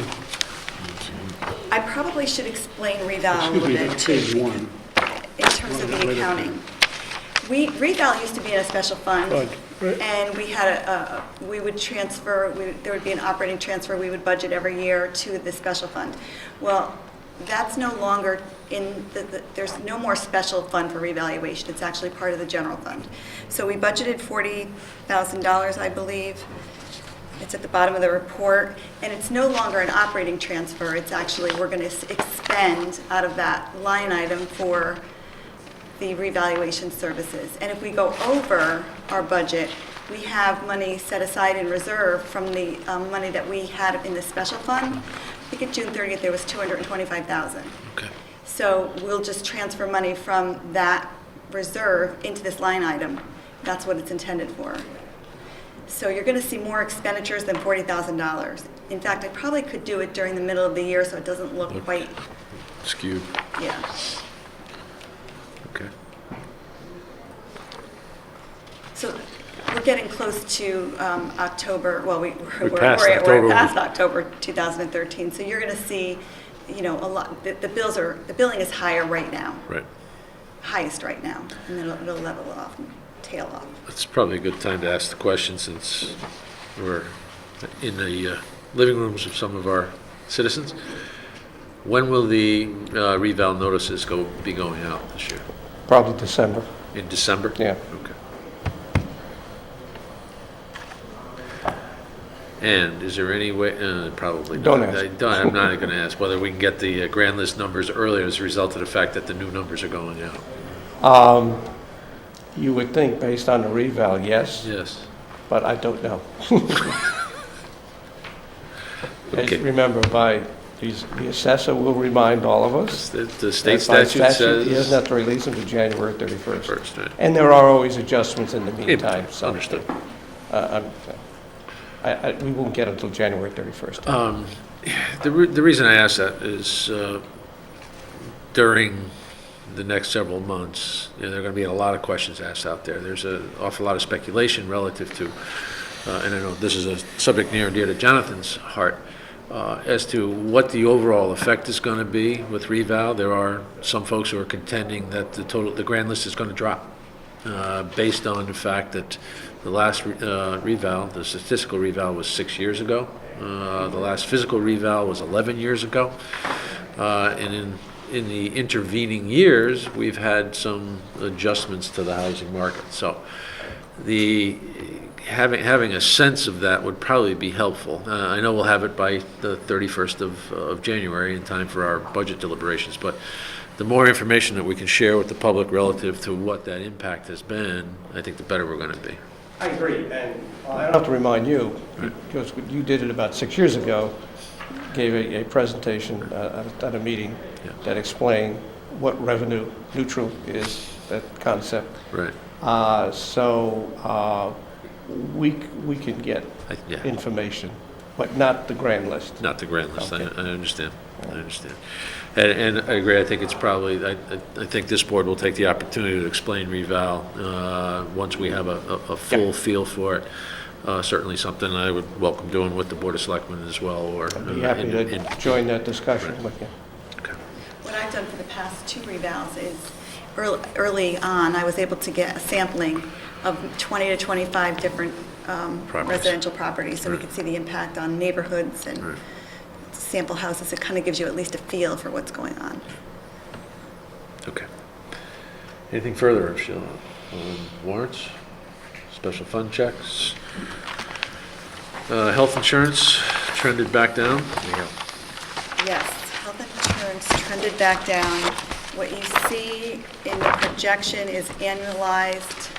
I probably should explain reval a excuse little me, bit that's too, page 1. in terms of the accounting. Reval used to be in a special fund, And we had we would transfer, there would be an operating transfer we would budget every year to the special fund. Well, that's no longer in, there's no more special fund for revaluation. It's actually part of the general fund. So we budgeted $40,000, I believe. It's at the bottom of the report, and it's no longer an operating transfer. It's actually, we're going to expend out of that line item for the revaluation services. And if we go over our budget, we have money set aside in reserve from the money that we had in the special fund. I think at June 30th, there was $225,000. Okay. So we'll just transfer money from that reserve into this line item. That's what it's intended for. So you're going to see more expenditures than $40,000. In fact, I probably could do it during the middle of the year so it doesn't look quite, Skewed. yeah. Okay. So we're getting close to October, well, we're passed we're October. past October 2013. So you're going to see, you know, a lot, the billing is higher right now, Right. highest right now, and then it'll level off and tail off. It's probably a good time to ask the question since we're in the living rooms of some of our citizens. When will the reval notices be going out this year? Probably December. In December? Yeah. Okay. And is there any way, probably not. Don't ask. I'm not going to ask whether we can get the grand list numbers earlier as a result of the fact that the new numbers are going out. You would think, based on the reval, yes, Yes. but I don't know. Okay. Remember, the assessor will remind all of us. The state that by statute He doesn't says have to release them to January 31st. first, right? And there are always adjustments in the meantime, so. Understood. We won't get until January 31st. The reason I ask that is during the next several months, you know, there are going to be a lot of questions asked out there. There's an awful lot of speculation relative to, and I know this is a subject near and dear to Jonathan's heart, as to what the overall effect is going to be with reval. There are some folks who are contending that the grand list is going to drop based on the fact that the last reval, the statistical reval, was 6 years ago. The last physical reval was 11 years ago. And in the intervening years, we've had some adjustments to the housing market. So having a sense of that would probably be helpful. I know we'll have it by the 31st of January in time for our budget deliberations, but the more information that we can share with the public relative to what that impact has been, I think the better we're going to be. I agree, and I don't have to remind you, because you did it about 6 years ago, gave a presentation at a meeting Yeah. that explained what revenue neutral is, that concept. Right. So we can get Yeah. information, but not the grand list. Not the grand list. Okay. I understand. I understand. And I agree. I think it's probably, I think this board will take the opportunity to explain reval once we have a full feel for it. Certainly something I would welcome doing with the Board of Selectmen as well, or. I'd be happy to join that discussion with you. Okay. What I've done for the past 2 revals is early on, I was able to get a sampling of 20 to 25 different residential properties, so we could see the impact on neighborhoods and Right. sample houses. It kind of gives you at least a feel for what's going on. Okay. Anything further, Sheila? Warrants? Special fund checks? Health insurance trended back down? Yes, health insurance trended back down. What you see in the projection is an annualized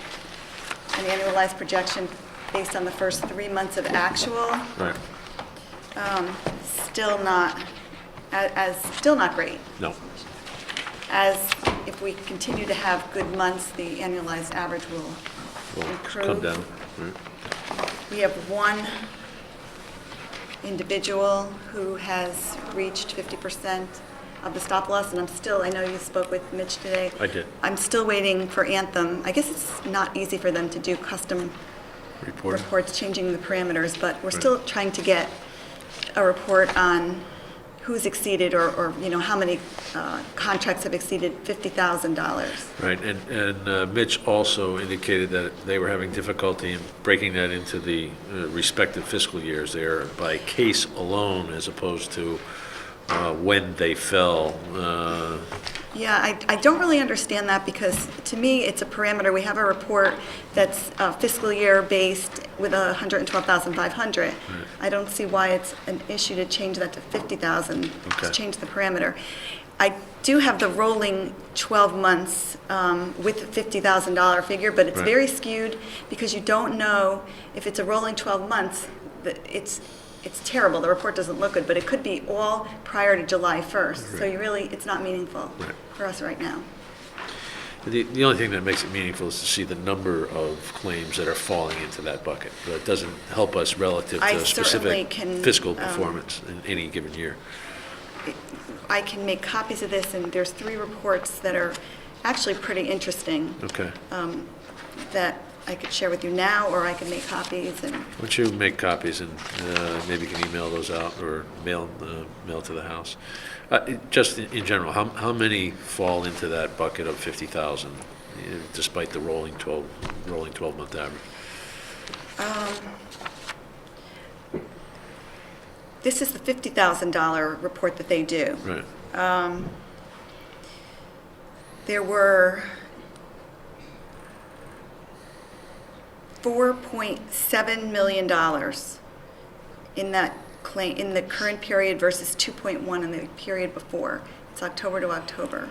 projection based on the first 3 months of actual. Right. Still not, still not great. No. As if we continue to have good months, the annualized average will Well, improve. come down. Right. We have one individual who has reached 50% of the stop loss, and I know you spoke with Mitch today. I did. I'm still waiting for Anthem. I guess it's not easy for them to do custom Reporting. reports changing the parameters, but we're still trying to get a report on who's exceeded or, you know, how many contracts have exceeded $50,000. Right, and Mitch also indicated that they were having difficulty in breaking that into the respective fiscal years there by case alone as opposed to when they fell. Yeah, I don't really understand that because to me, it's a parameter. We have a report that's fiscal year based with 112,500. I don't see why it's an issue to change that to 50,000, Okay. to change the parameter. I do have the rolling 12 months with the $50,000 figure, but it's Right. very skewed because you don't know if it's a rolling 12 months, that it's terrible. The report doesn't look good, but it could be all prior to July 1st. So you really, it's not meaningful Right. for us right now. The only thing that makes it meaningful is to see the number of claims that are falling into that bucket. But it doesn't help us relative I to certainly specific can, fiscal performance in any given year. I can make copies of this, and there's 3 reports that are actually pretty interesting Okay. that I could share with you now, or I can make copies and. Why don't you make copies and maybe you can email those out or mail to the house? Just in general, how many fall into that bucket of 50,000 despite the rolling 12-month average? This is the $50,000 report that they do. Right. There were $4.7 million in that claim, in the current period versus 2.1 in the period before. It's October to October.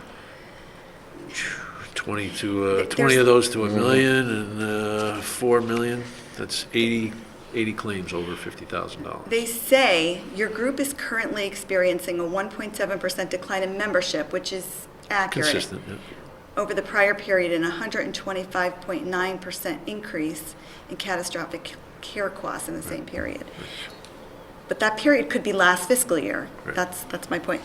20 There's- of those to $1 million and 4 million, that's 80 claims over $50,000. They say your group is currently experiencing a 1.7% decline in membership, which is accurate. Consistent, yeah. Over the prior period, and 125.9% increase in catastrophic care costs in the same period. But that period could be last fiscal year. Right. That's my point.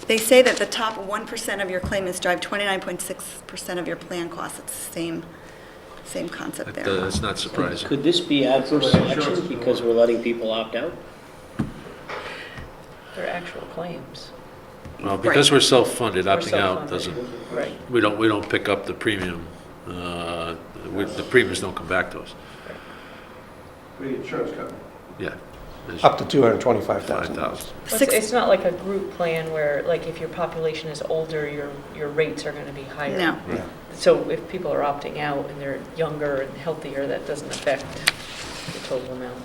They say that the top 1% of your claimants drive 29.6% of your plan costs. It's the same concept there. That's not surprising. Could this be adverse selection because we're letting people opt out? They're actual claims. Well, because we're self-funded, We're opting out self-funded. doesn't, Right. we don't pick up the premium, the premiums don't come back to us. The insurance company. Yeah. There's Up to $225,000. 5,000. It's not like a group plan where, like, if your population is older, your rates are going to be higher. No. Yeah. So if people are opting out and they're younger and healthier, that doesn't affect the total amount.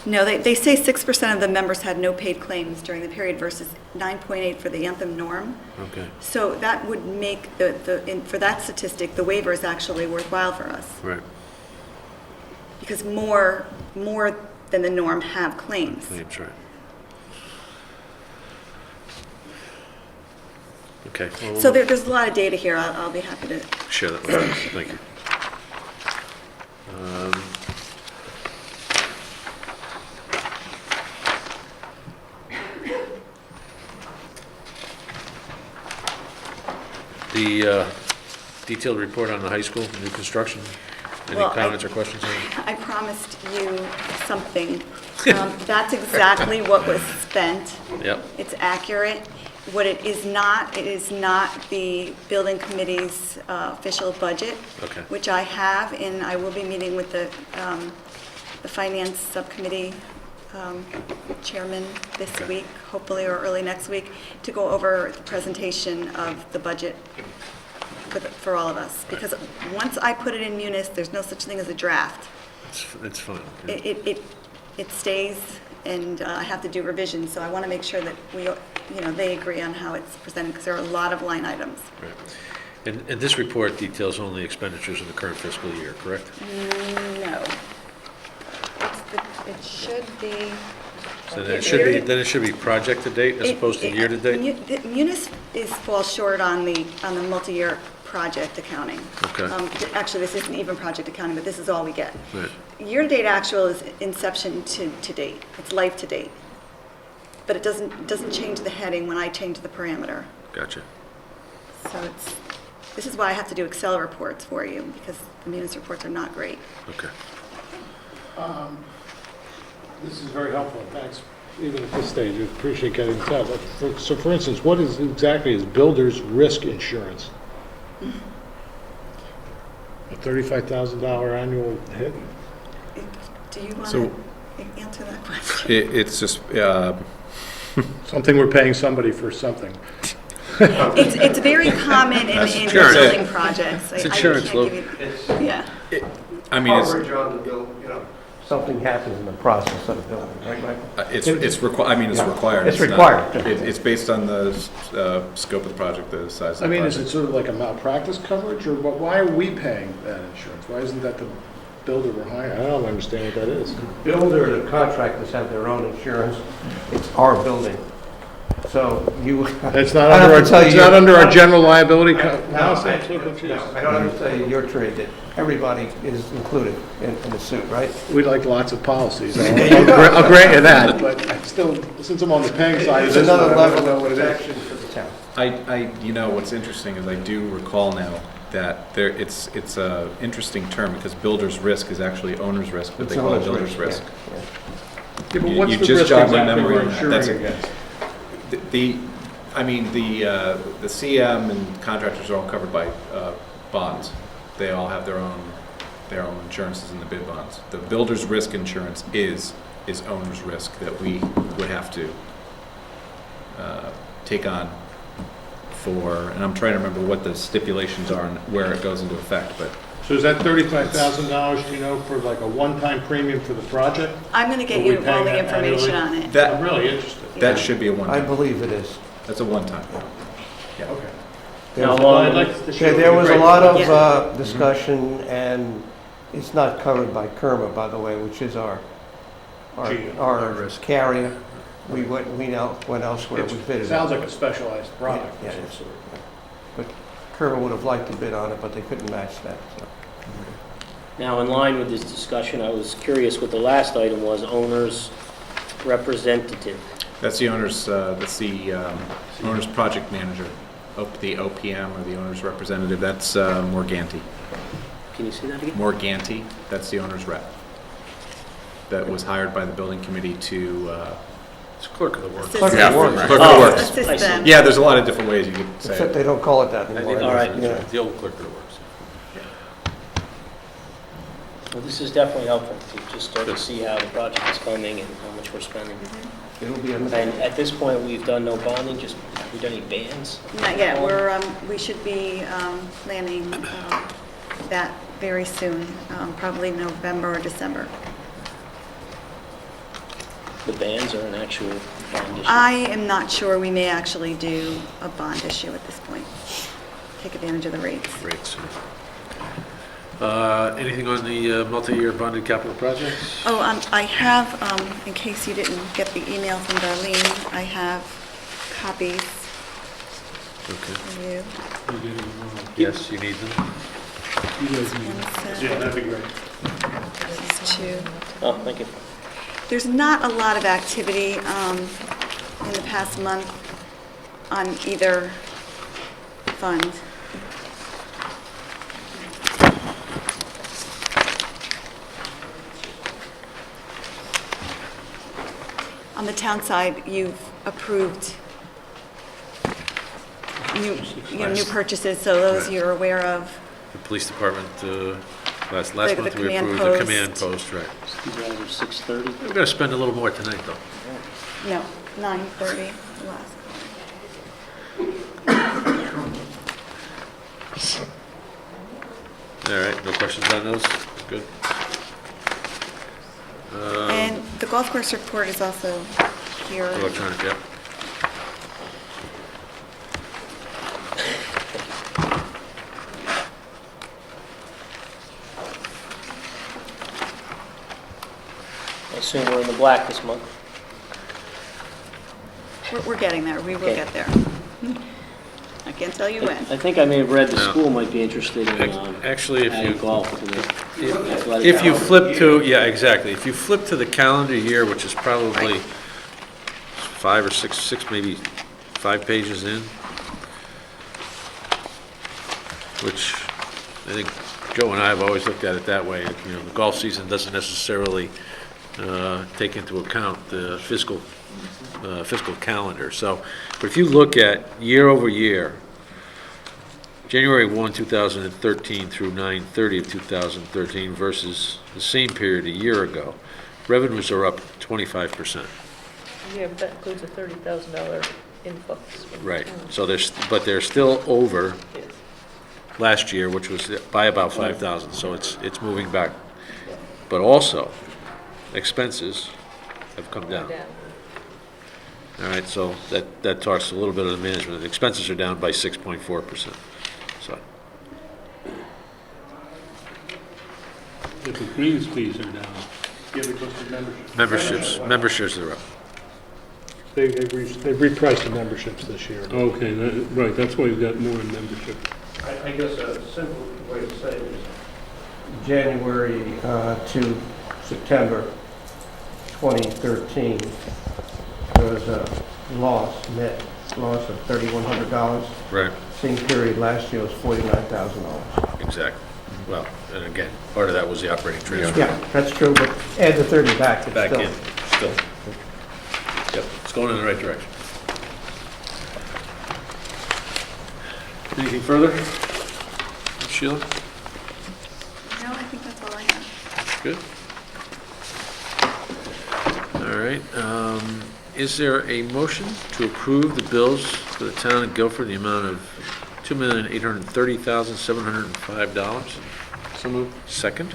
No, they say 6% of the members had no paid claims during the period versus 9.8 for the Anthem norm. Okay, So that would make for that statistic, the waiver is actually worthwhile for us right. because more than the norm have claims. Claims, right. Okay. well, So there's a lot of data here. I'll be happy to. Share that with us, thank you. The detailed report on the high school, new construction, any Well, comments or questions? on it? I promised you something. That's exactly what was spent. Yep, It's accurate. What it is not the building committee's official budget. Okay. Which I have, and I will be meeting with the finance subcommittee chairman this week, hopefully, or early next week, to go over the presentation of the budget for all of us. Because once I put it in Munis, there's no such thing as a draft. it's fun. It stays, and I have to do revisions, so I want to make sure that they agree on how it's presented, because there are a lot of line items. Right. And this report details only expenditures in the current fiscal year, correct? No. It should be. So then it should be project to date as opposed to year to date? Munis falls short on the multi-year project accounting. Okay. Actually, this isn't even project accounting, but this is all we get. Right. Year-to-date actual is inception to date. It's life to date. But it doesn't change the heading when I change the parameter. Gotcha. So this is why I have to do Excel reports for you, because the Munis reports are not great. Okay. This is very helpful, thanks. even at this stage, I appreciate getting this out. So for instance, what is exactly is builder's risk insurance? A $35,000 annual hit? Do you want So- to answer that question? It's just, Something we're paying somebody for something. It's very common in insurance. building projects. It's I insurance, can't Lou. give you- Yeah. I mean, it's, Coverage on the bill, something happens in the process of the building, right, Michael? I mean, it's required. It's not- required. It's based on the scope of the project, the size I of the mean, is it project. sort of like a malpractice coverage, or why are we paying that insurance? Why isn't that the builder we're hiring? I don't understand what that is. Builder, the contractors have their own insurance. It's our building. So you. It's not I have under, to tell it's you- not under our general liability No, policy? I I'm so confused. no, I don't understand your trade, that everybody is included in the suit, right? We'd like lots of policies. I'll grant you that, but I still, since I'm on the paying side of It's this, another I level don't know of what it is. protection for the town. You know, what's interesting is I do recall now that it's a interesting term because builder's risk is actually owner's risk, but they It's call it owner's builder's risk. yeah. Yeah, but You- what's you the just risk jogged my exactly memory we're on that. insuring That's- against? The CM and contractors are all covered by bonds. They all have their own insurances in the bid bonds. The builder's risk insurance is owner's risk that we would have to take on for, and I'm trying to remember what the stipulations are and where it goes into effect, but So is that $35,000, do you know, for like a one-time premium for the project? I'm going to get Are we you all paying the that information annually? on it. I'm that, really interested. that should be a I one-time. believe it is. That's a one-time. Yeah. Okay. Now, Well, I'd like to show Okay, there you was a great- lot of Yeah. discussion, and it's not covered by KERMA, by the way, which is our risk. carrier. We went elsewhere, we bid It it sounds out. like a specialized product. Yeah, of some it's- sort. But KERMA would have liked to bid on it, but they couldn't match that, so. Now, in line with this discussion, I was curious what the last item was, owner's representative. That's the owner's owner's project manager, the OPM or the owner's representative. That's Morganti. Can you say that again? Morganti, that's the owner's rep. That was hired by the building committee to, It's clerk of the works. Assistant. Yeah, works. clerk of the works. Assistant. Yeah, there's a lot of different ways you could say Except it. they don't call it that I anymore. think All right. Yeah. the old clerk of the works. Well, this is definitely helpful to just start to see how the project is coming and how much we're spending. It'll be And at this point, we've done no bonding, just, have we done any bans? Not yet, we should be planning that very soon, probably November or December. The bans are an actual bond issue. I am not sure, we may actually do a bond issue at this point. Take advantage of the rates. Rates. Anything on the multi-year bonded capital projects? Oh, I have, in case you didn't get the email from Darlene, I have copies Okay. for you. Yes, you need them. One Yeah, set, that'd be great. this is two. Oh, thank you. There's not a lot of activity in the past month on either fund. On the town side, you've approved new purchases, so those you're aware of. The police department, last The month we command approved the post. command post, right. These are under 6:30. We're going to spend a little more tonight, though. No, 9:30, the last. All right, no questions on those? Good. And the golf course report is also here. Electronic, yeah. I assume we're in the black this month. We're getting there, we will Okay. get there. I can't tell you when. I think I may have read the No. school might be interested in Actually, if adding you, golf to the athletic if you calendar. flip to, yeah, exactly. If you flip to the calendar year, which is probably 5 or 6, maybe 5 pages in, which I think Joe and I have always looked at it that way. You know, the golf season doesn't necessarily take into account the fiscal calendar. So, but if you look at year over year, January 1, 2013 through 9/30 of 2013 versus the same period a year ago, revenues are up 25%. Yeah, but that includes a $30,000 influx. from the Right. town. So but they're still over Yes. last year, which was by about 5,000, so it's moving back. But also, expenses have come down. Down. All right, so that talks a little bit of the management. The expenses are down by 6.4%. So, The greens fees are down. Yeah, because of membership. memberships are up. They've repriced the memberships this year. Okay, right, that's why you've got more in membership. I guess a simple way to say it is January to September 2013, there was a net loss of $3,100. Right. Same period last year was $49,000. Exactly. Well, and again, part of that was the operating transfer. Yeah, that's true, but add the 30 back, it's Back still... in, still. Yep, it's going in the right direction. Anything further? Sheila? No, I think that's all I have. Good. All right, is there a motion to approve the bills for the town of Guilford in the amount of $2,830,705? So moved. Second?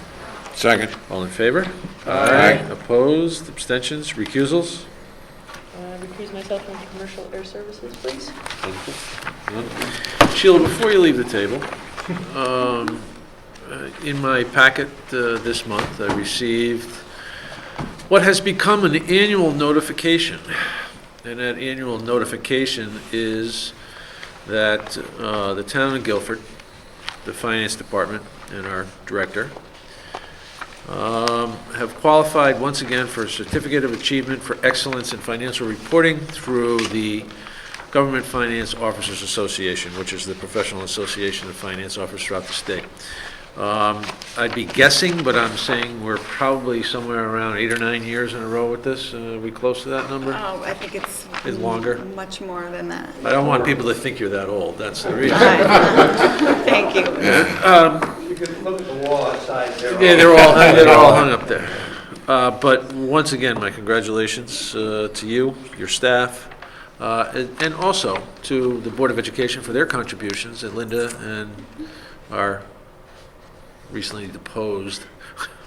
Second. All in favor? Aye. Opposed, abstentions, recusals? Recuse myself from commercial air services, please. Sheila, before you leave the table, in my packet this month, I received what has become an annual notification. And that annual notification is that the town of Guilford, the finance department, and our director have qualified once again for a Certificate of Achievement for Excellence in Financial Reporting through the Government Finance Officers Association, which is the professional association of finance officers throughout the state. I'd be guessing, but I'm saying we're probably somewhere around 8 or 9 years in a row with this. Are we close to that number? Oh, I think it's Is longer? much more than that. I don't want people to think you're that old, that's the reason. Thank you. You can look at the wall outside there. Yeah, they're all hung up there. But once again, my congratulations to you, your staff, and also to the Board of Education for their contributions, and Linda and our recently deposed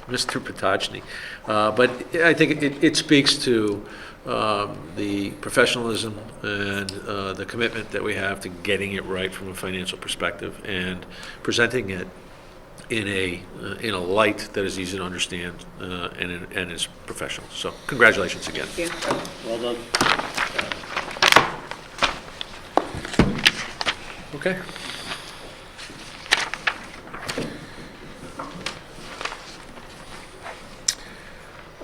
Mr. Potocny. But I think it speaks to the professionalism and the commitment that we have to getting it right from a financial perspective and presenting it in a light that is easy to understand and is professional. So congratulations again. Thank you. Well done. Okay.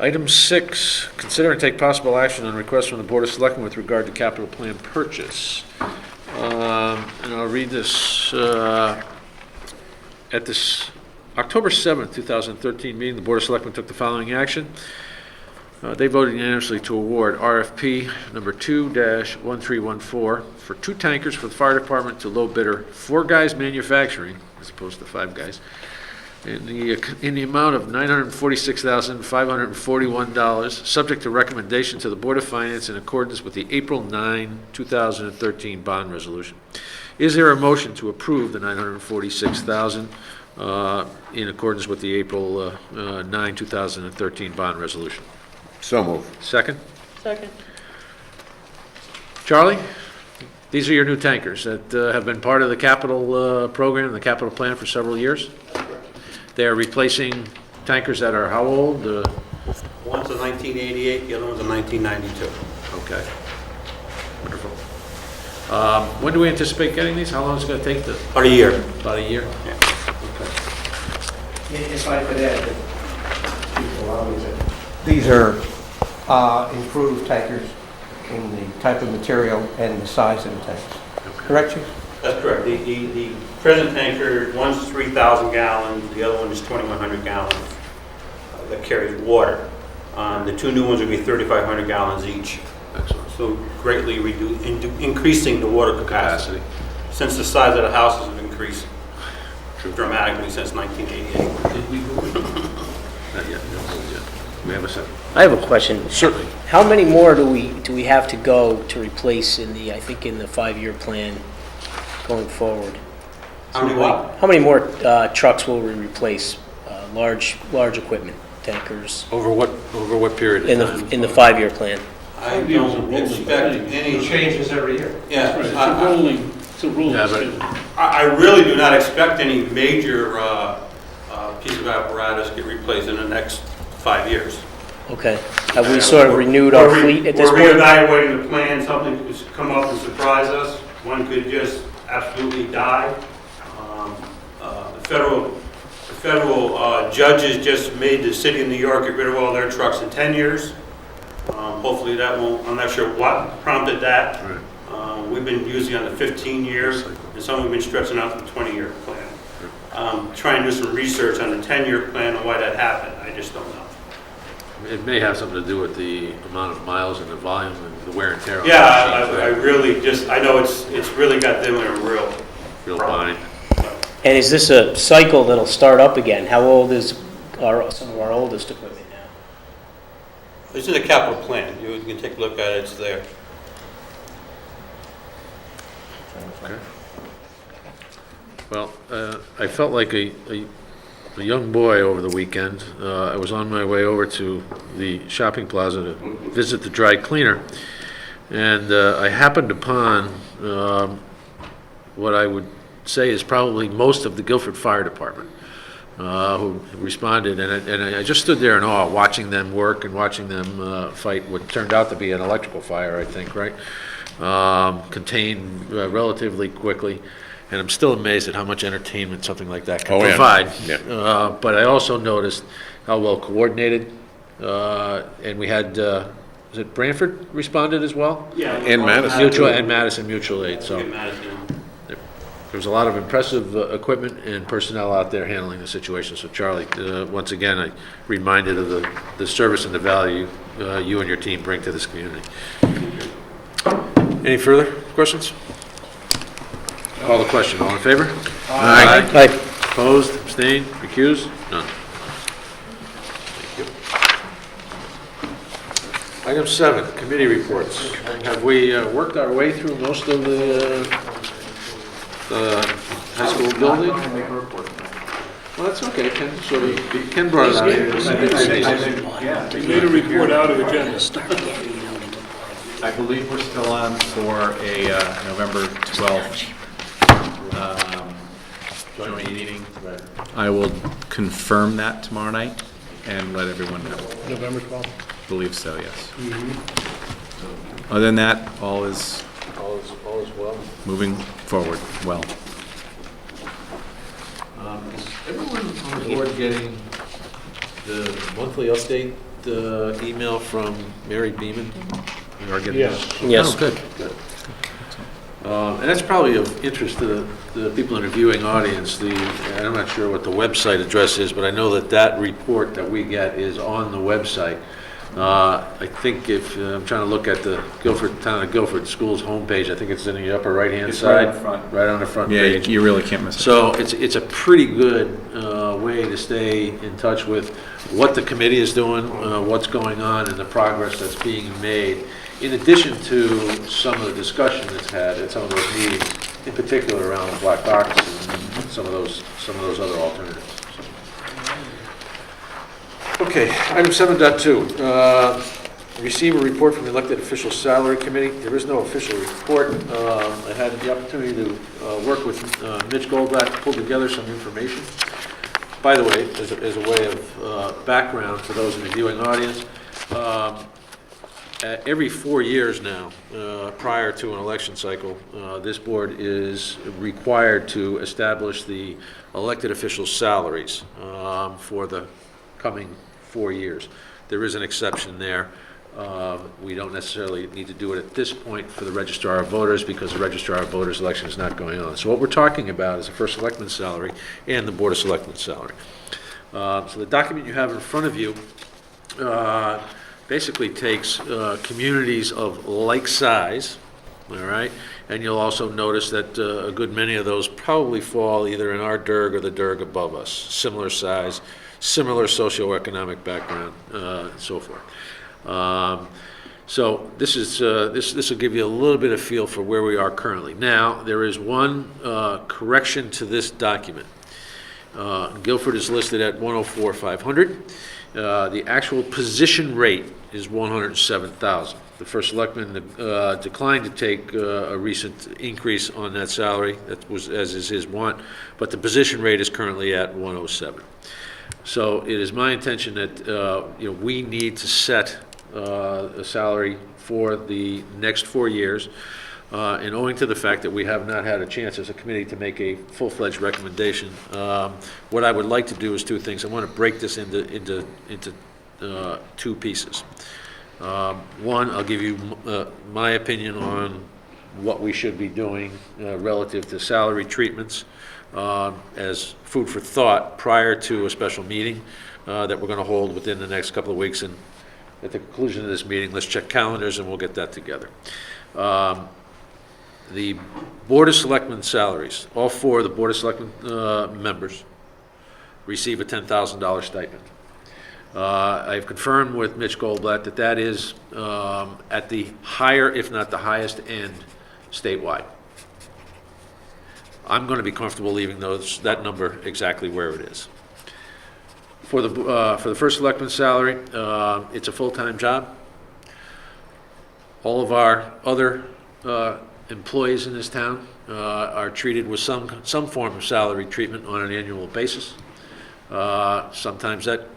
Item 6, consider and take possible action on request from the Board of Selectmen with regard to capital plan purchase. And I'll read this. At this October 7th, 2013 meeting, the Board of Selectmen took the following action. They voted unanimously to award RFP number 2-1314 for 2 tankers for the fire department to low bidder Four Guys Manufacturing, as opposed to Five Guys, in the amount of $946,541, subject to recommendation to the Board of Finance in accordance with the April 9, 2013 bond resolution. Is there a motion to approve the $946,000 in accordance with the April 9, 2013 bond resolution? So moved. Second? Second. Charlie? These are your new tankers that have been part of the capital program, the capital plan for several years? They are replacing tankers that are how old? One's a 1988, the other one's a 1992. Okay. Wonderful. When do we anticipate getting these? How long is it going to take to? About a year. About a year? Yeah. Okay. If I could add, please allow me to. These are improved tankers in the type of material and the size of the tanks. Correct, Chief? That's correct. The present tanker, one's 3,000 gallons, the other one is 2,100 gallons that carries water. The two new ones will be 3,500 gallons each. Excellent. So greatly increasing the water capacity. Since the size of the houses have increased dramatically since 1988. Did we go? Not yet, no, not yet. We have a second. I have a question. Certainly. How many more do we have to go to replace in the 5-year plan going forward? How many what? How many more trucks will we replace? Large equipment, tankers, Over what period in of time? the 5-year plan? I don't expect any. changes every year. Yeah, It's a rolling Yeah, but- schedule. I really do not expect any major piece of apparatus to get replaced in the next 5 years. Okay. Have we sort of renewed our fleet at this We're point? reevaluating the plan, something could come up and surprise us. One could just absolutely die. The federal judges just made the city of New York get rid of all their trucks in 10 years. Hopefully that won't, I'm not sure what prompted that. Right. We've been usually on the 15 years, and some have been stretching out to the 20-year plan. Trying to do some research on the 10-year plan and why that happened, I just don't know. It may have something to do with the amount of miles and the volume and the wear and tear on the Yeah, machines, I right? really just, I know it's really got them in a real Real problem. bind. And is this a cycle that'll start up again? How old is some of our oldest equipment now? It's in the capital plan. You can take a look at it, it's there. Okay. Well, I felt like a young boy over the weekend. I was on my way over to the shopping plaza to visit the dry cleaner, and I happened upon what I would say is probably most of the Guilford Fire Department who responded, and I just stood there in awe, watching them work and watching them fight what turned out to be an electrical fire, I think, right? Contained relatively quickly. And I'm still amazed at how much entertainment something like that can provide. But I also noticed how well coordinated, and we had, is it Branford responded as well? Yeah. And Madison. Madison Mutual Aid, so there was a lot of impressive equipment and personnel out there handling the situation. So Charlie, once again, I reminded of the service and the value you and your team bring to this community. Any further questions? Call the question. All in favor? Aye. Aye. Opposed, abstained, recused? None. Thank you. Item 7, committee reports. Have we worked our way through most of the high school building? Well, that's okay. Ken brought it out. We made a report out of agenda. I believe we're still on for a November 12th joint meeting. I will confirm that tomorrow night and let everyone know. November 12th. Believe so, yes. Other than that, all is All is well. moving forward well. Is everyone on the board getting the monthly update email from Mary Beeman? You are getting Yes. that? Yes. Oh, good. And that's probably of interest to the people in the viewing audience. I'm not sure what the website address is, but I know that report that we get is on the website. I think if, I'm trying to look at the Town of Guilford Schools homepage, I think it's in the upper right-hand It's side. right in front. Right on the front Yeah, page. you really can't miss it. So it's a pretty good way to stay in touch with what the committee is doing, what's going on, and the progress that's being made, in addition to some of the discussion that's had at some of those meetings, in particular around the black box and some of those other alternatives. Okay, item 7.2. Receive a report from the elected officials salary committee. There is no official report. I had the opportunity to work with Mitch Goldblatt to pull together some information. By the way, as a way of background for those in the viewing audience, every 4 years now, prior to an election cycle, this board is required to establish the elected officials' salaries for the coming 4 years. There is an exception there. We don't necessarily need to do it at this point for the Registrar of Voters because the Registrar of Voters election is not going on. So what we're talking about is the first selectman's salary and the Board of Selectmen's salary. So the document you have in front of you basically takes communities of like size, all right? And you'll also notice that a good many of those probably fall either in our DERG or the DERG above us, similar size, similar socioeconomic background, and so forth. So this will give you a little bit of feel for where we are currently. Now, there is one correction to this document. Guilford is listed at 104,500. The actual position rate is 107,000. The first selectman declined to take a recent increase on that salary. That was, as is his want, but the position rate is currently at 107. So it is my intention that we need to set a salary for the next 4 years. And owing to the fact that we have not had a chance as a committee to make a full-fledged recommendation, what I would like to do is two things. I want to break this into two pieces. One, I'll give you my opinion on what we should be doing relative to salary treatments as food for thought prior to a special meeting that we're going to hold within the next couple of weeks. And at the conclusion of this meeting, let's check calendars and we'll get that together. The Board of Selectmen salaries, all four of the Board of Selectmen members receive a $10,000 stipend. I've confirmed with Mitch Goldblatt that that is at the higher, if not the highest end statewide. I'm going to be comfortable leaving that number exactly where it is. For the first selectman's salary, it's a full-time job. All of our other employees in this town are treated with some form of salary treatment on an annual basis. Sometimes that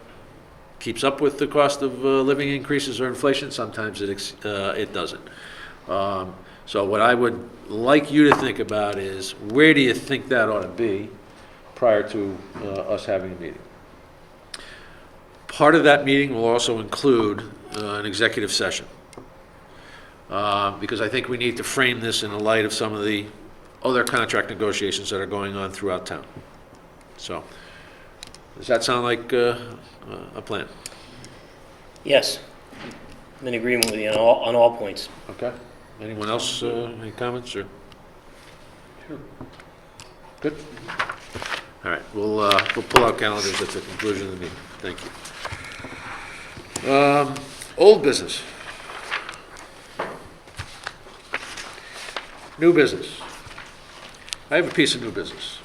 keeps up with the cost of living increases or inflation. Sometimes it doesn't. So what I would like you to think about is, where do you think that ought to be prior to us having a meeting? Part of that meeting will also include an executive session, because I think we need to frame this in the light of some of the other contract negotiations that are going on throughout town. So, does that sound like a plan? Yes, I'm in agreement with you on all points. Okay. Anyone else, any comments, or? Sure. Good. All right, we'll pull out calendars at the conclusion of the meeting. Thank you. Old business. New business. I have a piece of new business,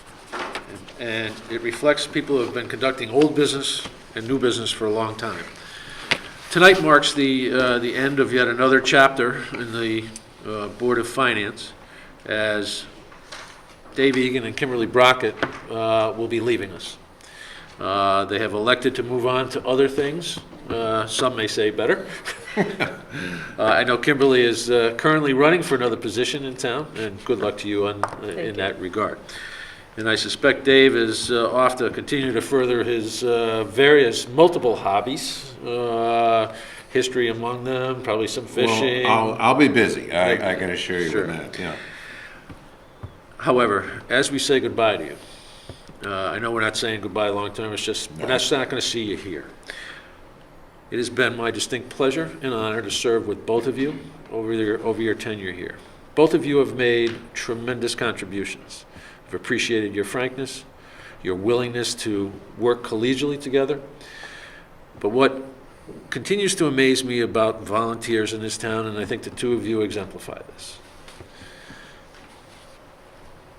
and it reflects people who have been conducting old business and new business for a long time. Tonight marks the end of yet another chapter in the Board of Finance, as Dave Egan and Kimberly Brockett will be leaving us. They have elected to move on to other things. Some may say better. I know Kimberly is currently running for another position in town, and good luck to you in that regard. And I suspect Dave is off to continue to further his various multiple hobbies, history among them, probably some fishing. Well, I'll be busy, I can assure you Sure. of that, yeah. However, as we say goodbye to you, I know we're not saying goodbye long term, it's just, we're not going to see you here. It has been my distinct pleasure and honor to serve with both of you over your tenure here. Both of you have made tremendous contributions. I've appreciated your frankness, your willingness to work collegially together. But what continues to amaze me about volunteers in this town, and I think the two of you exemplify this.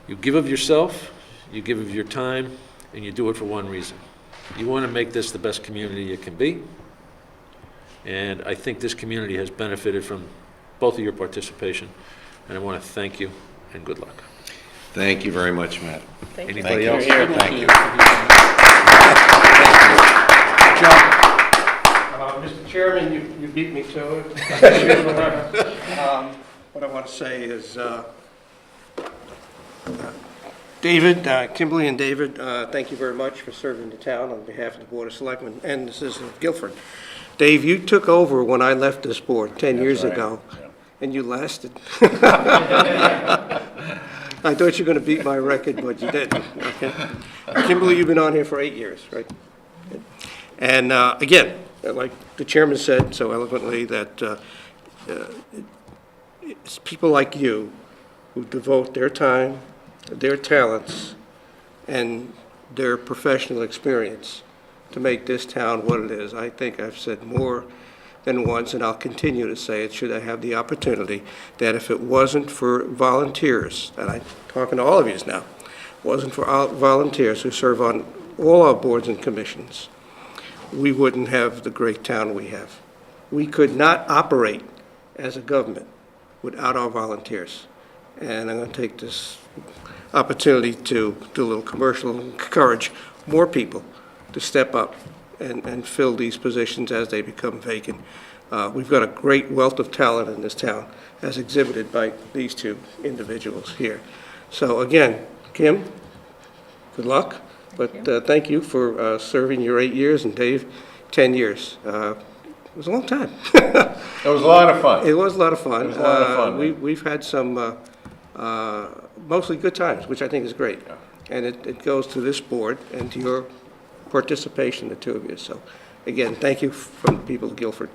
You give of yourself, you give of your time, and you do it for one reason. You want to make this the best community it can be. And I think this community has benefited from both of your participation. And I want to thank you, and good luck. Thank you very much, Matt. Thank you. Anybody else? Thank you. Mr. Chairman, you beat me to it. What I want to say is, David, Kimberly and David, thank you very much for serving the town on behalf of the Board of Selectmen and the citizens of Guilford. Dave, you took over when I left this board 10 years ago, and you lasted. I thought you were going to beat my record, but you didn't. Okay. Kimberly, you've been on here for 8 years, right? And again, like the chairman said so eloquently, that it's people like you who devote their time, their talents, and their professional experience to make this town what it is. I think I've said more than once, and I'll continue to say it should I have the opportunity, that if it wasn't for volunteers, and I'm talking to all of you now, wasn't for all volunteers who serve on all our boards and commissions, we wouldn't have the great town we have. We could not operate as a government without our volunteers. And I'm going to take this opportunity to do a little commercial and encourage more people to step up and fill these positions as they become vacant. We've got a great wealth of talent in this town, as exhibited by these two individuals here. So again, Kim, good luck, but thank you for serving your 8 years, and Dave, 10 years. It was a long time. It was a lot of fun. It was a lot of fun. It was a lot of fun, man. We've had some mostly good times, which I think is great. And it goes to this board and to your participation, the two of you. So, again, thank you from the people of Guilford.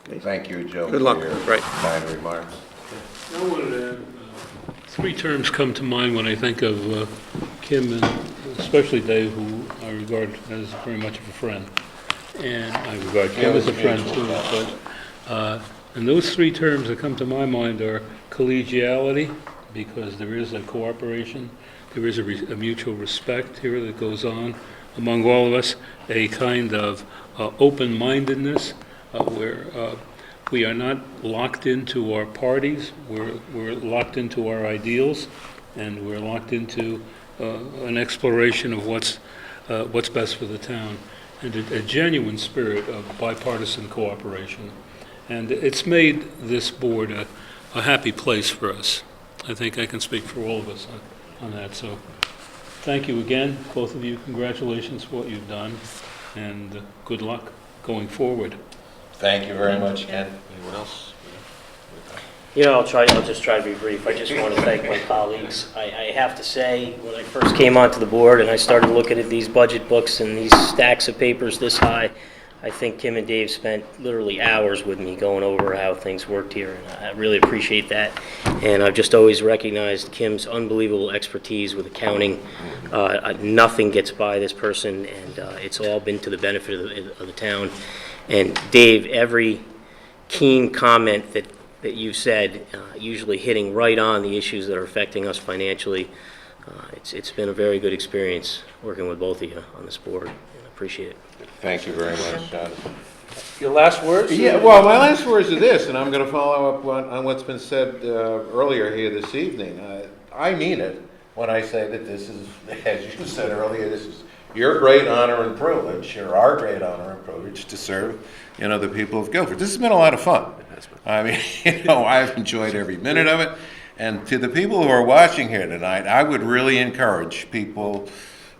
Okay. Thank you, Joe, Good luck. for your Right. kind remarks. I wanted to add, 3 terms come to mind when I think of Kim, and especially Dave, who I regard as very much of a friend. And I regard Kim as a friend too, but, and those 3 terms that come to my mind are collegiality, because there is a cooperation, there is a mutual respect here that goes on among all of us, a kind of open-mindedness where we are not locked into our parties, we're locked into our ideals, and we're locked into an exploration of what's best for the town, and a genuine spirit of bipartisan cooperation. And it's made this board a happy place for us. I think I can speak for all of us on that. So thank you again, both of you. Congratulations for what you've done, and good luck going forward. Thank you very much, Ken. Anyone else? I'll just try to be brief. I just want to thank my colleagues. I have to say, when I first came onto the board and I started looking at these budget books and these stacks of papers this high, I think Kim and Dave spent literally hours with me going over how things worked here, and I really appreciate that. And I've just always recognized Kim's unbelievable expertise with accounting. Nothing gets by this person, and it's all been to the benefit of the town. And Dave, every keen comment that you said, usually hitting right on the issues that are affecting us financially, it's been a very good experience working with both of you on this board, and I appreciate it. Thank you very much, Jonathan. Your last words? Yeah, well, my last words are this, and I'm going to follow up on what's been said earlier here this evening. I mean it when I say that this is, as you said earlier, this is your great honor and privilege, or our great honor and privilege, to serve, the people of Guilford. This has been a lot of fun. I mean, I've enjoyed every minute of it. And to the people who are watching here tonight, I would really encourage people,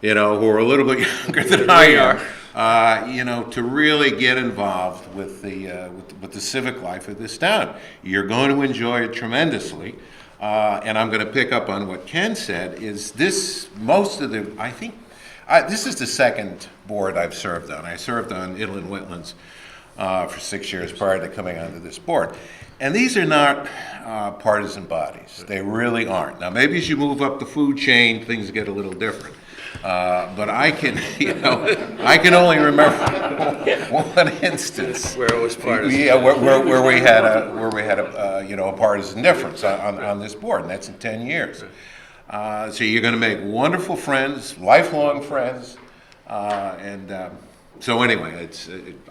who are a little bit younger than I are, to really get involved with the civic life of this town. You're going to enjoy it tremendously. And I'm going to pick up on what Ken said, is this, this is the second board I've served on. I served on Inland Wetlands for 6 years prior to coming onto this board. And these are not partisan bodies. They really aren't. Now, maybe as you move up the food chain, things get a little different. But I can, I can only remember one instance Where it was partisan. Yeah, where we had a partisan difference on this board, and that's in 10 years. So you're going to make wonderful friends, lifelong friends, so anyway,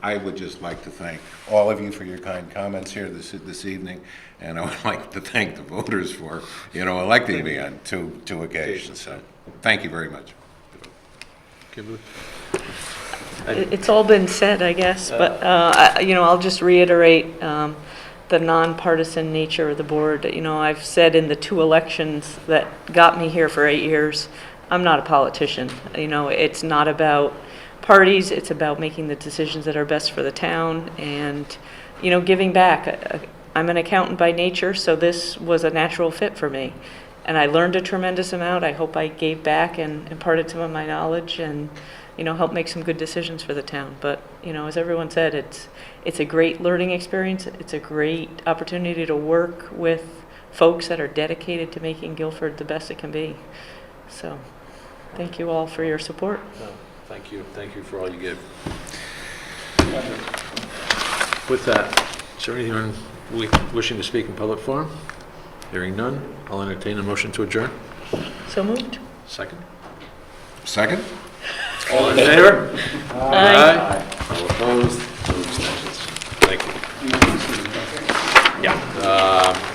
I would just like to thank all of you for your kind comments here this evening, and I would like to thank the voters for, electing me on two occasions. So thank you very much. Kimberly? It's all been said, I guess, but, I'll just reiterate the nonpartisan nature of the board. I've said in the 2 elections that got me here for 8 years, I'm not a politician. It's not about parties, it's about making the decisions that are best for the town and, giving back. I'm an accountant by nature, so this was a natural fit for me. And I learned a tremendous amount. I hope I gave back and imparted some of my knowledge, and help make some good decisions for the town. But, as everyone said, it's a great learning experience. It's a great opportunity to work with folks that are dedicated to making Guilford the best it can be. So, thank you all for your support. No, thank you for all you give. With that, is there anyone wishing to speak in public forum? Hearing none, I'll entertain a motion to adjourn. So moved. Second? Second? All in favor? Aye. All opposed? No abstentions. Thank you. Yeah.